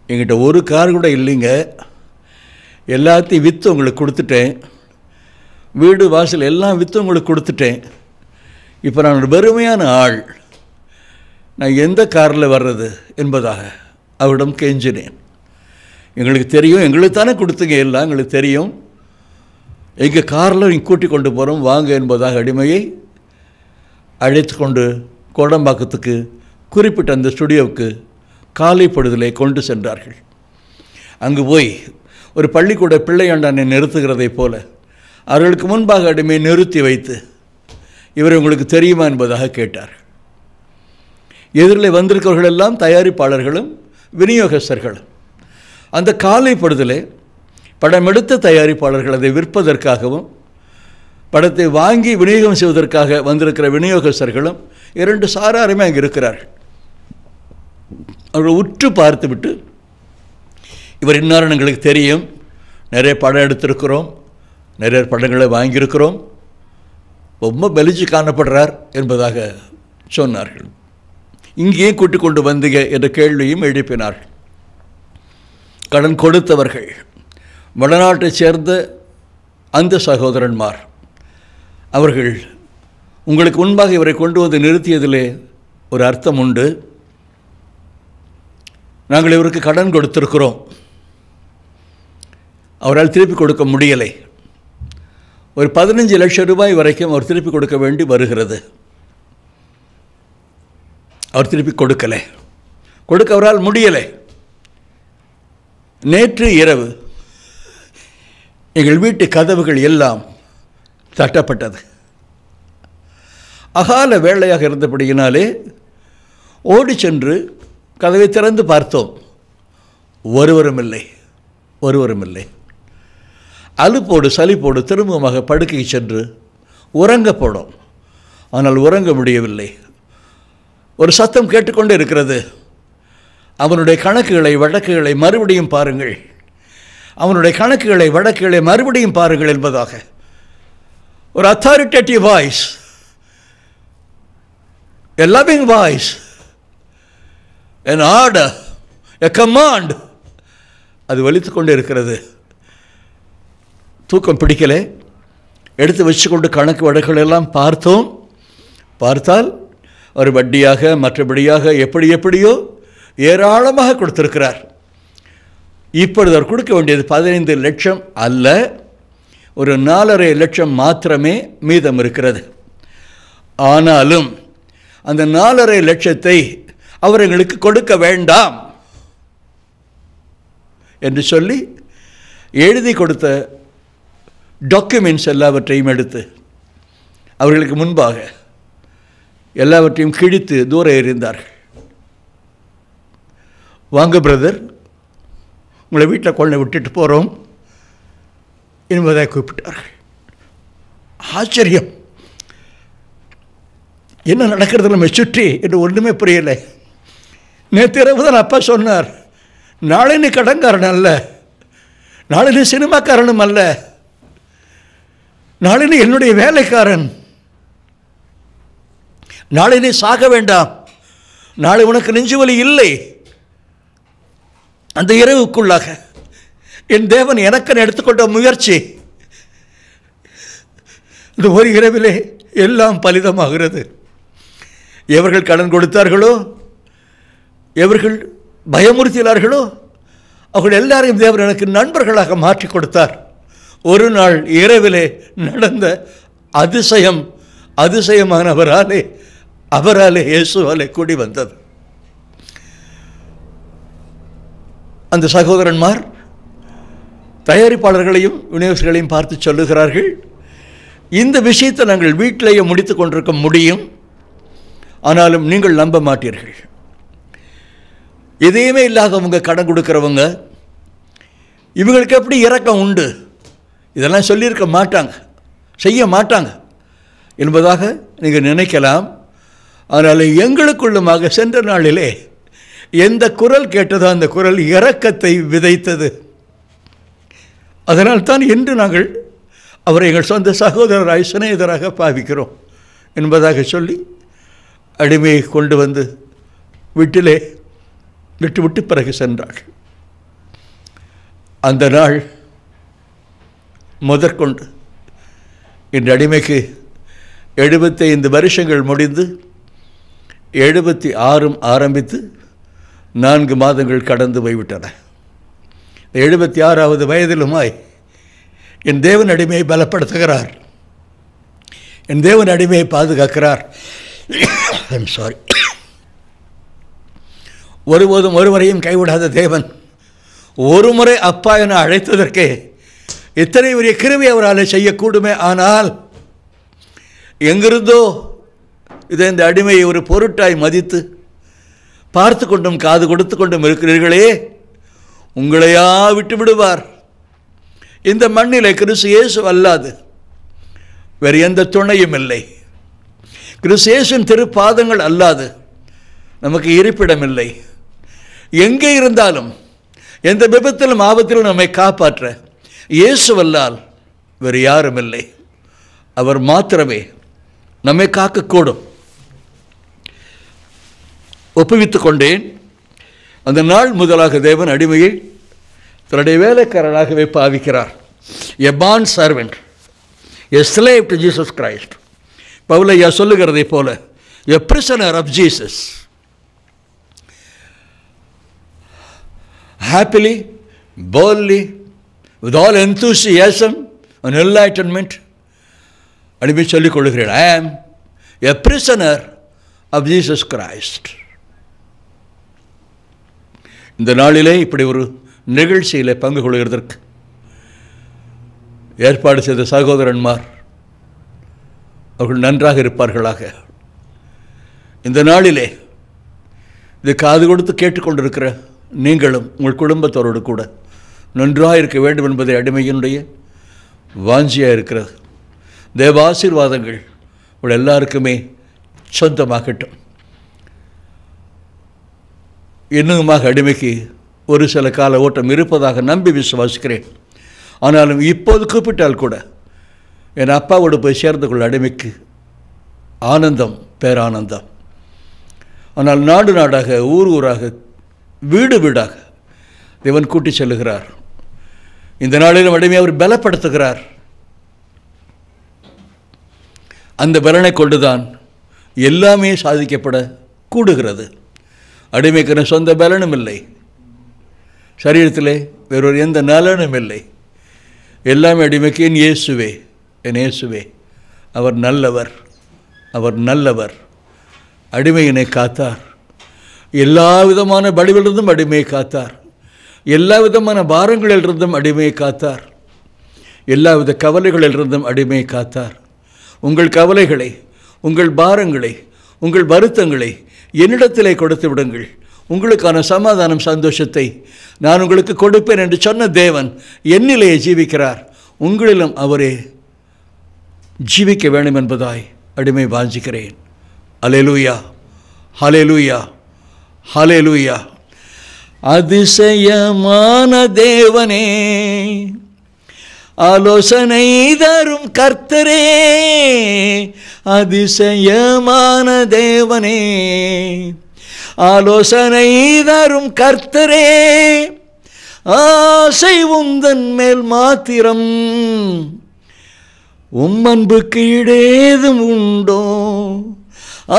B: என்கிட்ட ஒரு கார் கூட இல்லைங்க, எல்லாத்தையும் விற்று உங்களுக்கு கொடுத்துட்டேன், வீடு வாசல் எல்லாம் விற்று உங்களுக்கு கொடுத்துட்டேன். இப்போ நான் ஒரு வெறுமையான ஆள், நான் எந்த காரில் வர்றது என்பதாக அவரிடம் கெஞ்சினேன். எங்களுக்கு தெரியும், எங்களுக்கு தானே கொடுத்தீங்க, எல்லாம் எங்களுக்கு தெரியும், எங்கள் காரில் நீங்கள் கூட்டி கொண்டு போகிறோம் வாங்க என்பதாக அடிமையை அழைத்து கொண்டு கோடம்பாக்கத்துக்கு குறிப்பிட்ட அந்த ஸ்டுடியோவுக்கு காலை பொழுதிலே கொண்டு சென்றார்கள். அங்கு போய் ஒரு பள்ளிக்கூட பிள்ளையாண்டானை நிறுத்துகிறதை போல அவர்களுக்கு முன்பாக அடிமையை நிறுத்தி வைத்து இவர் உங்களுக்கு தெரியுமா என்பதாக கேட்டார். எதிரில் வந்திருக்கிறவர்கள் எல்லாம் தயாரிப்பாளர்களும் விநியோகஸ்தர்களும். அந்த காலை பொழுதிலே படம் எடுத்த தயாரிப்பாளர்கள் அதை விற்பதற்காகவும் படத்தை வாங்கி விநியோகம் செய்வதற்காக வந்திருக்கிற விநியோகஸ்தர்களும் இரண்டு சாராருமே அங்கே இருக்கிறார்கள். அவர்கள் உற்று பார்த்துவிட்டு, இவர் இன்னார் எங்களுக்கு தெரியும், நிறைய படம் எடுத்திருக்கிறோம், நிறைய படங்களை வாங்கியிருக்கிறோம், ரொம்ப பெலிச்சு காணப்படுறார் என்பதாக சொன்னார்கள். இங்கேயே கூட்டிக் கொண்டு வந்தீங்க என்ற கேள்வியும் எழுப்பினார்கள். கடன் கொடுத்தவர்கள் வடநாட்டைச் சேர்ந்த அந்த சகோதரன்மார். அவர்கள் உங்களுக்கு முன்பாக இவரை கொண்டு வந்து நிறுத்தியதிலே ஒரு அர்த்தம் உண்டு. நாங்கள் இவருக்கு கடன் கொடுத்திருக்கிறோம், அவரால் திருப்பி கொடுக்க முடியலை, ஒரு 15 லட்சம் ரூபாய் வரைக்கும் அவர் திருப்பி கொடுக்க வேண்டி வருகிறது. அவர் திருப்பி கொடுக்கலை, கொடுக்க அவரால் முடியலை. நேற்று இரவு எங்கள் வீட்டு கதவுகள் எல்லாம் தட்டப்பட்டது. அகால வேளையாக இருந்தபடியினாலே ஓடி சென்று கதவை திறந்து பார்த்தோம், ஒருவரும் இல்லை. அலுப்போடு சலிப்போடு திரும்பமாக படுக்கைக்கு சென்று உறங்க போனோம். ஆனால் உறங்க முடியவில்லை. ஒரு சத்தம் கேட்டுக்கொண்டே இருக்கிறது, அவனுடைய கணக்குகளை வழக்குகளை மறுபடியும் பாருங்கள், அவனுடைய கணக்குகளை வழக்குகளை மறுபடியும் பாருங்கள் என்பதாக ஒரு authoritative voice, a loving voice, an order, a command, அது வலித்துக் கொண்டே இருக்கிறது. தூக்கம் பிடிக்கலை, எடுத்து வச்சுக்கொண்டு கணக்கு வழக்குகள் எல்லாம் பார்த்தோம். பார்த்தால் ஒரு வட்டியாக மற்றபடியாக எப்படியோ ஏராளமாக கொடுத்திருக்கிறார். இப்பொழுது அவர் கொடுக்க வேண்டியது 15 லட்சம் அல்ல, ஒரு 4.5 லட்சம் மாத்திரமே மீதம் இருக்கிறது. ஆனாலும் அந்த 4.5 லட்சத்தை அவர் எங்களுக்கு கொடுக்க வேண்டாம் என்று சொல்லி எழுதி கொடுத்த டாக்குமெண்ட்ஸ் எல்லாவற்றையும் எடுத்து அவர்களுக்கு முன்பாக எல்லாவற்றையும் கிழித்து தூர எறிந்தார்கள். வாங்க பிரதர், உங்களை வீட்டில் கொண்டு விட்டுட்டு போகிறோம் என்பதை கூப்பிட்டார்கள். ஆச்சரியம், என்ன நடக்கிறது நம்ம சுற்றி என்று ஒன்றுமே புரியலை. நேற்று இரவு தான் அப்பா சொன்னார், நாளை நீ கடன்காரன் அல்ல, நாளை நீ சினிமாக்காரனும் அல்ல, நாளை நீ என்னுடைய வேலைக்காரன், நாளை நீ சாக வேண்டாம், நாளை உனக்கு நெஞ்சுவலி இல்லை, அந்த இரவுக்குள்ளாக என் தேவன் எனக்கு எடுத்துக்கொண்ட முயற்சி இந்த ஒரு இரவிலே எல்லாம் பலிதமாகிறது. எவர்கள் கடன் கொடுத்தார்களோ, எவர்கள் பயமுறுத்தினார்களோ, அவர்கள் எல்லாரையும் தேவன் எனக்கு நண்பர்களாக மாற்றி கொடுத்தார். ஒரு நாள் இரவிலே நடந்த அதிசயமானவராலே இயேசுவாலே கூடி வந்தது. அந்த சகோதரன்மார் தயாரிப்பாளர்களையும் விநியோகர்களையும் பார்த்து சொல்லுகிறார்கள், இந்த விஷயத்தை நாங்கள் வீட்டிலேயே முடித்து கொண்டிருக்க முடியும், ஆனாலும் நீங்கள் நம்ப மாட்டீர்கள். எதையுமே இல்லாதவங்க கடன் கொடுக்கிறவங்க, இவங்களுக்கு எப்படி இரக்கம் உண்டு, இதெல்லாம் சொல்லியிருக்க மாட்டாங்க, செய்ய மாட்டாங்க என்பதாக நீங்கள் நினைக்கலாம். ஆனால் எங்களுக்குள்ளுமாக சென்ற நாளிலே எந்த குரல் கேட்டதோ அந்த குரல் இரக்கத்தை விதைத்தது. அதனால் தான் இன்று நாங்கள் அவரை எங்கள் சொந்த சகோதரராய் சிநேகிதராக பாவிக்கிறோம் என்பதாக சொல்லி அடிமையை கொண்டு வந்து வீட்டிலே விட்டு பிறகு சென்றாள். அந்த நாள் முதற்கொண்டு இந்த அடிமைக்கு 75 வருஷங்கள் முடிந்து 76 ஆரம்பித்து 4 மாதங்கள் கடந்து போய்விட்டன. 76வது வயதிலுமாய் என் தேவன் அடிமையை பலப்படுத்துகிறார், என் தேவன் அடிமையை பாதுகாக்கிறார். சாரி, ஒருபோதும் ஒருவரையும் கைவிடாத தேவன் ஒரு முறை அப்பா என அழைத்ததற்கே இத்தனை பெரிய கிருபை அவரால் செய்யக்கூடுமே. ஆனால் எங்கிருந்தோ இதை இந்த அடிமையை ஒரு பொருட்டாய் மதித்து பார்த்து கொண்டும் காது கொடுத்து கொண்டும் இருக்கிறீர்களே, உங்களையா விட்டு விடுவார்? இந்த மண்ணிலே கிறிஸ்து இயேசு அல்லாது வேறு எந்த துணையும் இல்லை. கிறிஸ்து இயேசுவின் திருப்பாதங்கள் அல்லாது நமக்கு இருப்பிடமில்லை. எங்கே இருந்தாலும் எந்த விபத்திலும் ஆபத்திலும் நம்மை காப்பாற்ற இயேசுவல்லால் வேறு யாரும் இல்லை. அவர் மாத்திரமே நம்மை காக்கக்கூடும். ஒப்புவித்துக் கொண்டேன். அந்த நாள் முதலாக தேவன் அடிமையை தன்னுடைய வேலைக்காரனாகவே பாவிக்கிறார். A bond servant, a slave to Jesus Christ. பவுலையா சொல்லுகிறதை போல a prisoner of Jesus. Happily, boldly, with all enthusiasm and enlightenment, அடிமை சொல்லிக் கொள்கிறேன், I am a prisoner of Jesus Christ. இந்த நாளிலே இப்படி ஒரு நிகழ்ச்சியில் பங்கு கொள்கிறதற்கு ஏற்பாடு செய்த சகோதரன்மார் அவர்கள் நன்றாக இருப்பார்களாக. இந்த நாளிலே இது காது கொடுத்து கேட்டுக்கொண்டிருக்கிற நீங்களும் உங்கள் குடும்பத்தோடு கூட நன்றாக இருக்க வேண்டும் என்பதை அடிமையினுடைய வாஞ்சியாக இருக்கிறது. தேவ ஆசீர்வாதங்கள் உங்கள் எல்லாருக்குமே சொந்தமாகட்டும். இன்னுமாக அடிமைக்கு ஒரு சில கால ஓட்டம் இருப்பதாக நம்பி விசுவாசிக்கிறேன். ஆனாலும் இப்போது கூப்பிட்டால் கூட என் அப்பாவோடு போய் சேர்ந்து கொள்ள அடிமைக்கு ஆனந்தம், பேரானந்தம். ஆனால் நாடு நாடாக, ஊர் ஊராக, வீடு வீடாக தேவன் கூட்டி செல்லுகிறார். இந்த நாளிலும் அடிமையை அவர் பலப்படுத்துகிறார். அந்த பலனை கொண்டுதான் எல்லாமே சாதிக்கப்பட கூடுகிறது. அடிமைக்கு சொந்த பலனும் இல்லை, சரீரத்திலே வேறொரு எந்த நலனும் இல்லை. எல்லாமே அடிமைக்கு என் இயேசுவே, என் இயேசுவே, அவர் நல்லவர், அவர் நல்லவர். அடிமையினை காத்தார், எல்லா விதமான பலிகளிலிருந்தும் அடிமையை காத்தார், எல்லா விதமான பாரங்களிலிருந்தும் அடிமையை காத்தார், எல்லா வித கவலைகளிலிருந்தும் அடிமையை காத்தார். உங்கள் கவலைகளை, உங்கள் பாரங்களை, உங்கள் வருத்தங்களை என்னிடத்திலே கொடுத்து விடுங்கள், உங்களுக்கான சமாதானம், சந்தோஷத்தை நான் உங்களுக்கு கொடுப்பேன் என்று சொன்ன தேவன் என்னிலே ஜீவிக்கிறார். உங்களிலும் அவரே ஜீவிக்க வேண்டும் என்பதாய் அடிமை வாஞ்சிக்கிறேன். அல்லேலூயா, ஹல்லேலூயா, ஹல்லேலூயா. அதிசயமான தேவனே, ஆலோசனை தரும் கர்த்தரே, அதிசயமான தேவனே, ஆலோசனை தரும் கர்த்தரே, ஆசை உந்தன் மேல் மாத்திரம், அன்புக்கு ஈடேதும் உண்டோ?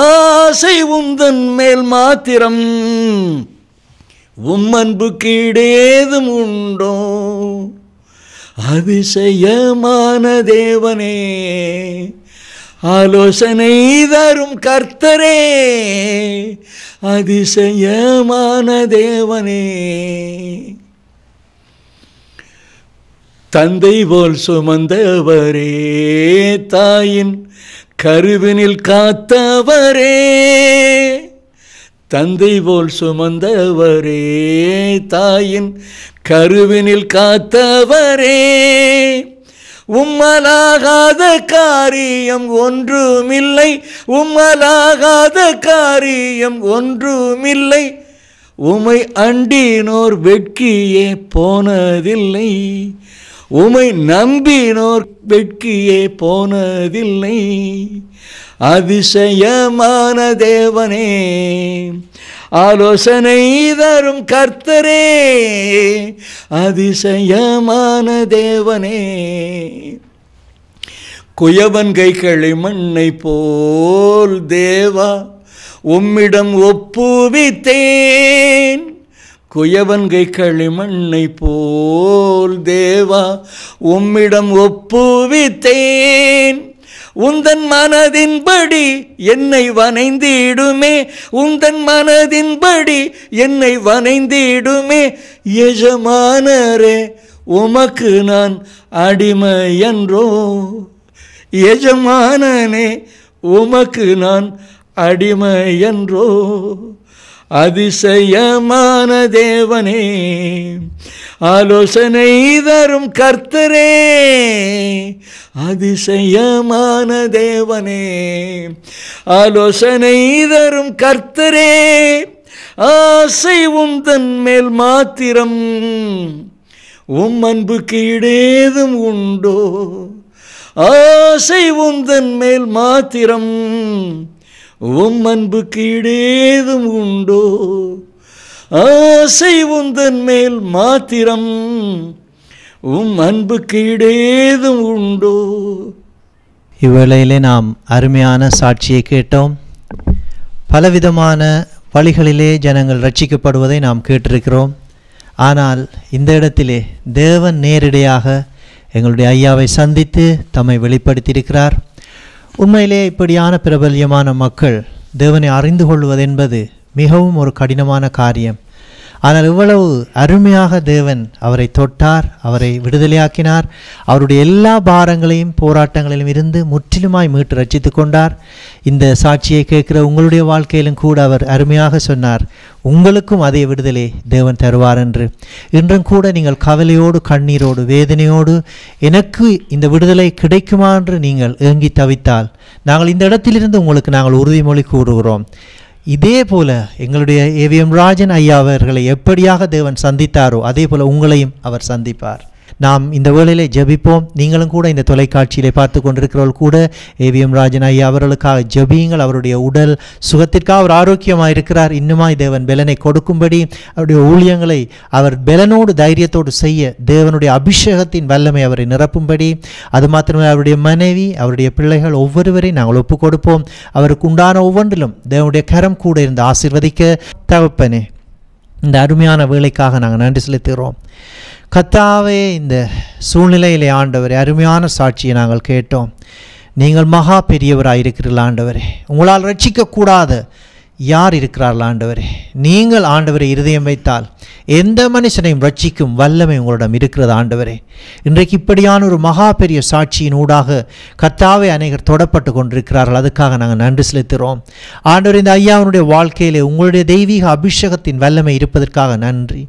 B: ஆசை உந்தன் மேல் மாத்திரம், அன்புக்கு ஈடேதும் உண்டோ? அதிசயமான தேவனே, ஆலோசனை தரும் கர்த்தரே, அதிசயமான தேவனே. தந்தை போல் சுமந்தவரே, தாயின் கருவினில் காத்தவரே, தந்தை போல் சுமந்தவரே, தாயின் கருவினில் காத்தவரே, உம்மலாகாத காரியம் ஒன்றுமில்லை, உம்மலாகாத காரியம் ஒன்றுமில்லை, உமை அண்டினோர் வெட்கியே போனதில்லை, உமை நம்பினோர் வெட்கியே போனதில்லை. அதிசயமான தேவனே, ஆலோசனை தரும் கர்த்தரே, அதிசயமான தேவனே. குயவன் கைகளை மண்ணை போல் தேவா உம்மிடம் ஒப்புவித்தேன், குயவன் கைகளை மண்ணை போல் தேவா உம்மிடம் ஒப்புவித்தேன். உந்தன் மனதின்படி என்னை வனைந்திடுமே, உந்தன் மனதின்படி என்னை வனைந்திடுமே. எஜமானரே உமக்கு நான் அடிமையன்றோ, எஜமானனே உமக்கு நான் அடிமையன்றோ. அதிசயமான தேவனே, ஆலோசனை தரும் கர்த்தரே, அதிசயமான தேவனே, ஆலோசனை தரும் கர்த்தரே. ஆசை உந்தன் மேல் மாத்திரம், அன்புக்கு ஈடேதும் உண்டோ? ஆசை உந்தன் மேல் மாத்திரம், அன்புக்கு ஈடேதும் உண்டோ? ஆசை உந்தன் மேல் மாத்திரம், அன்புக்கு ஈடேதும் உண்டோ?
A: இவ்வேளையிலே நாம் அருமையான சாட்சியை கேட்டோம். பலவிதமான வழிகளிலே ஜனங்கள் ரட்சிக்கப்படுவதை நாம் கேட்டிருக்கிறோம். ஆனால் இந்த இடத்திலே தேவன் நேரடியாக எங்களுடைய ஐயாவை சந்தித்து தம்மை வெளிப்படுத்தியிருக்கிறார். உண்மையிலே இப்படியான பிரபல்யமான மக்கள் தேவனை அறிந்து கொள்வதென்பது மிகவும் ஒரு கடினமான காரியம். ஆனால் இவ்வளவு அருமையாக தேவன் அவரை தொட்டார், அவரை விடுதலையாக்கினார், அவருடைய எல்லா பாரங்களையும் போராட்டங்களிலும் இருந்து முற்றிலுமாய் மீட்டு ரட்சித்து கொண்டார். இந்த சாட்சியை கேட்கிற உங்களுடைய வாழ்க்கையிலும் கூட அவர் அருமையாக சொன்னார், உங்களுக்கும் அதே விடுதலை தேவன் தருவார் என்று. இன்றும் கூட நீங்கள் கவலையோடு கண்ணீரோடு வேதனையோடு எனக்கு இந்த விடுதலை கிடைக்குமா என்று நீங்கள் ஏங்கி தவித்தால் நாங்கள் இந்த இடத்திலிருந்து உங்களுக்கு நாங்கள் உறுதிமொழி கூறுகிறோம். இதே போல எங்களுடைய ஏவிஎம் ராஜன் ஐயா அவர்களை எப்படியாக தேவன் சந்தித்தாரோ அதே போல உங்களையும் அவர் சந்திப்பார். நாம் இந்த வேளையிலே ஜெபிப்போம். நீங்களும் கூட இந்த தொலைக்காட்சியிலே பார்த்து கொண்டிருக்கிறவர்கள் கூட ஏவிஎம் ராஜன் ஐயா அவர்களுக்காக ஜெபியுங்கள். அவருடைய உடல் சுகத்திற்காக அவர் ஆரோக்கியமாக இருக்கிறார். இன்னுமாய் தேவன் பலனை கொடுக்கும்படி அவருடைய ஊழியங்களை அவர் பலனோடு தைரியத்தோடு செய்ய தேவனுடைய அபிஷேகத்தின் வல்லமை அவரை நிரப்பும்படி, அது மாத்திரமே அவருடைய மனைவி அவருடைய பிள்ளைகள் ஒவ்வொருவரையும் நாங்கள் ஒப்புக் கொடுப்போம். அவருக்கு உண்டான ஒவ்வொன்றிலும் தேவனுடைய கரம் கூட இருந்து ஆசீர்வதிக்க தகப்பனே இந்த அருமையான வேலைக்காக நாங்கள் நன்றி செலுத்துகிறோம். கர்த்தாவே, இந்த சூழ்நிலையிலே ஆண்டவரே அருமையான சாட்சியை நாங்கள் கேட்டோம். நீங்கள் மகா பெரியவராக இருக்கிறீர்கள் ஆண்டவரே. உங்களால் ரட்சிக்கக்கூடாத யார் இருக்கிறார்கள் ஆண்டவரே? நீங்கள் ஆண்டவரை இருதயம் வைத்தால் எந்த மனுஷனையும் ரட்சிக்கும் வல்லமை உங்களிடம் இருக்கிறது ஆண்டவரே. இன்றைக்கு இப்படியான ஒரு மகா பெரிய சாட்சியின் ஊடாக கர்த்தாவே அநேகர் தொடப்பட்டு கொண்டிருக்கிறார்கள். அதுக்காக நாங்கள் நன்றி செலுத்துகிறோம் ஆண்டவர். இந்த ஐயாவுடைய வாழ்க்கையிலே உங்களுடைய தெய்வீக அபிஷேகத்தின் வல்லமை இருப்பதற்காக நன்றி.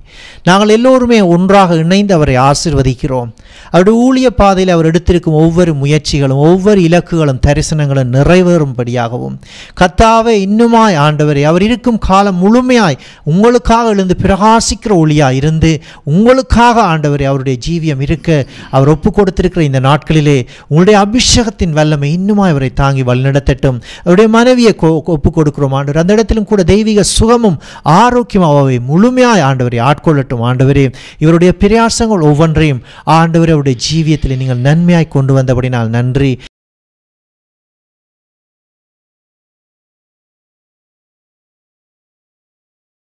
A: நாங்கள் எல்லோருமே ஒன்றாக இணைந்து அவரை ஆசீர்வதிக்கிறோம். அவருடைய ஊழிய பாதையில் அவர் எடுத்திருக்கும் ஒவ்வொரு முயற்சிகளும் ஒவ்வொரு இலக்குகளும் தரிசனங்களும் நிறைவேறும்படியாகவும் கர்த்தாவே இன்னுமாய் ஆண்டவரே அவர் இருக்கும் காலம் முழுமையாய் உங்களுக்காக எழுந்து பிரகாசிக்கிற ஒளியாக இருந்து உங்களுக்காக ஆண்டவரே அவருடைய ஜீவியம் இருக்க அவர் ஒப்பு கொடுத்திருக்கிற இந்த நாட்களிலே உங்களுடைய அபிஷேகத்தின் வல்லமை இன்னுமாய் அவரை தாங்கி வழிநடத்தட்டும். அவருடைய மனைவியை ஒப்பு கொடுக்கிறோம் ஆண்டவர். அந்த இடத்திலும் கூட தெய்வீக சுகமும் ஆரோக்கியம் அவை முழுமையாய் ஆண்டவரை ஆட்கொள்ளட்டும். ஆண்டவரே இவருடைய பிரயாசங்கள் ஒவ்வொன்றையும் ஆண்டவரே அவருடைய ஜீவியத்தில் நீங்கள் நன்மையாய் கொண்டு வந்தபடினால் நன்றி.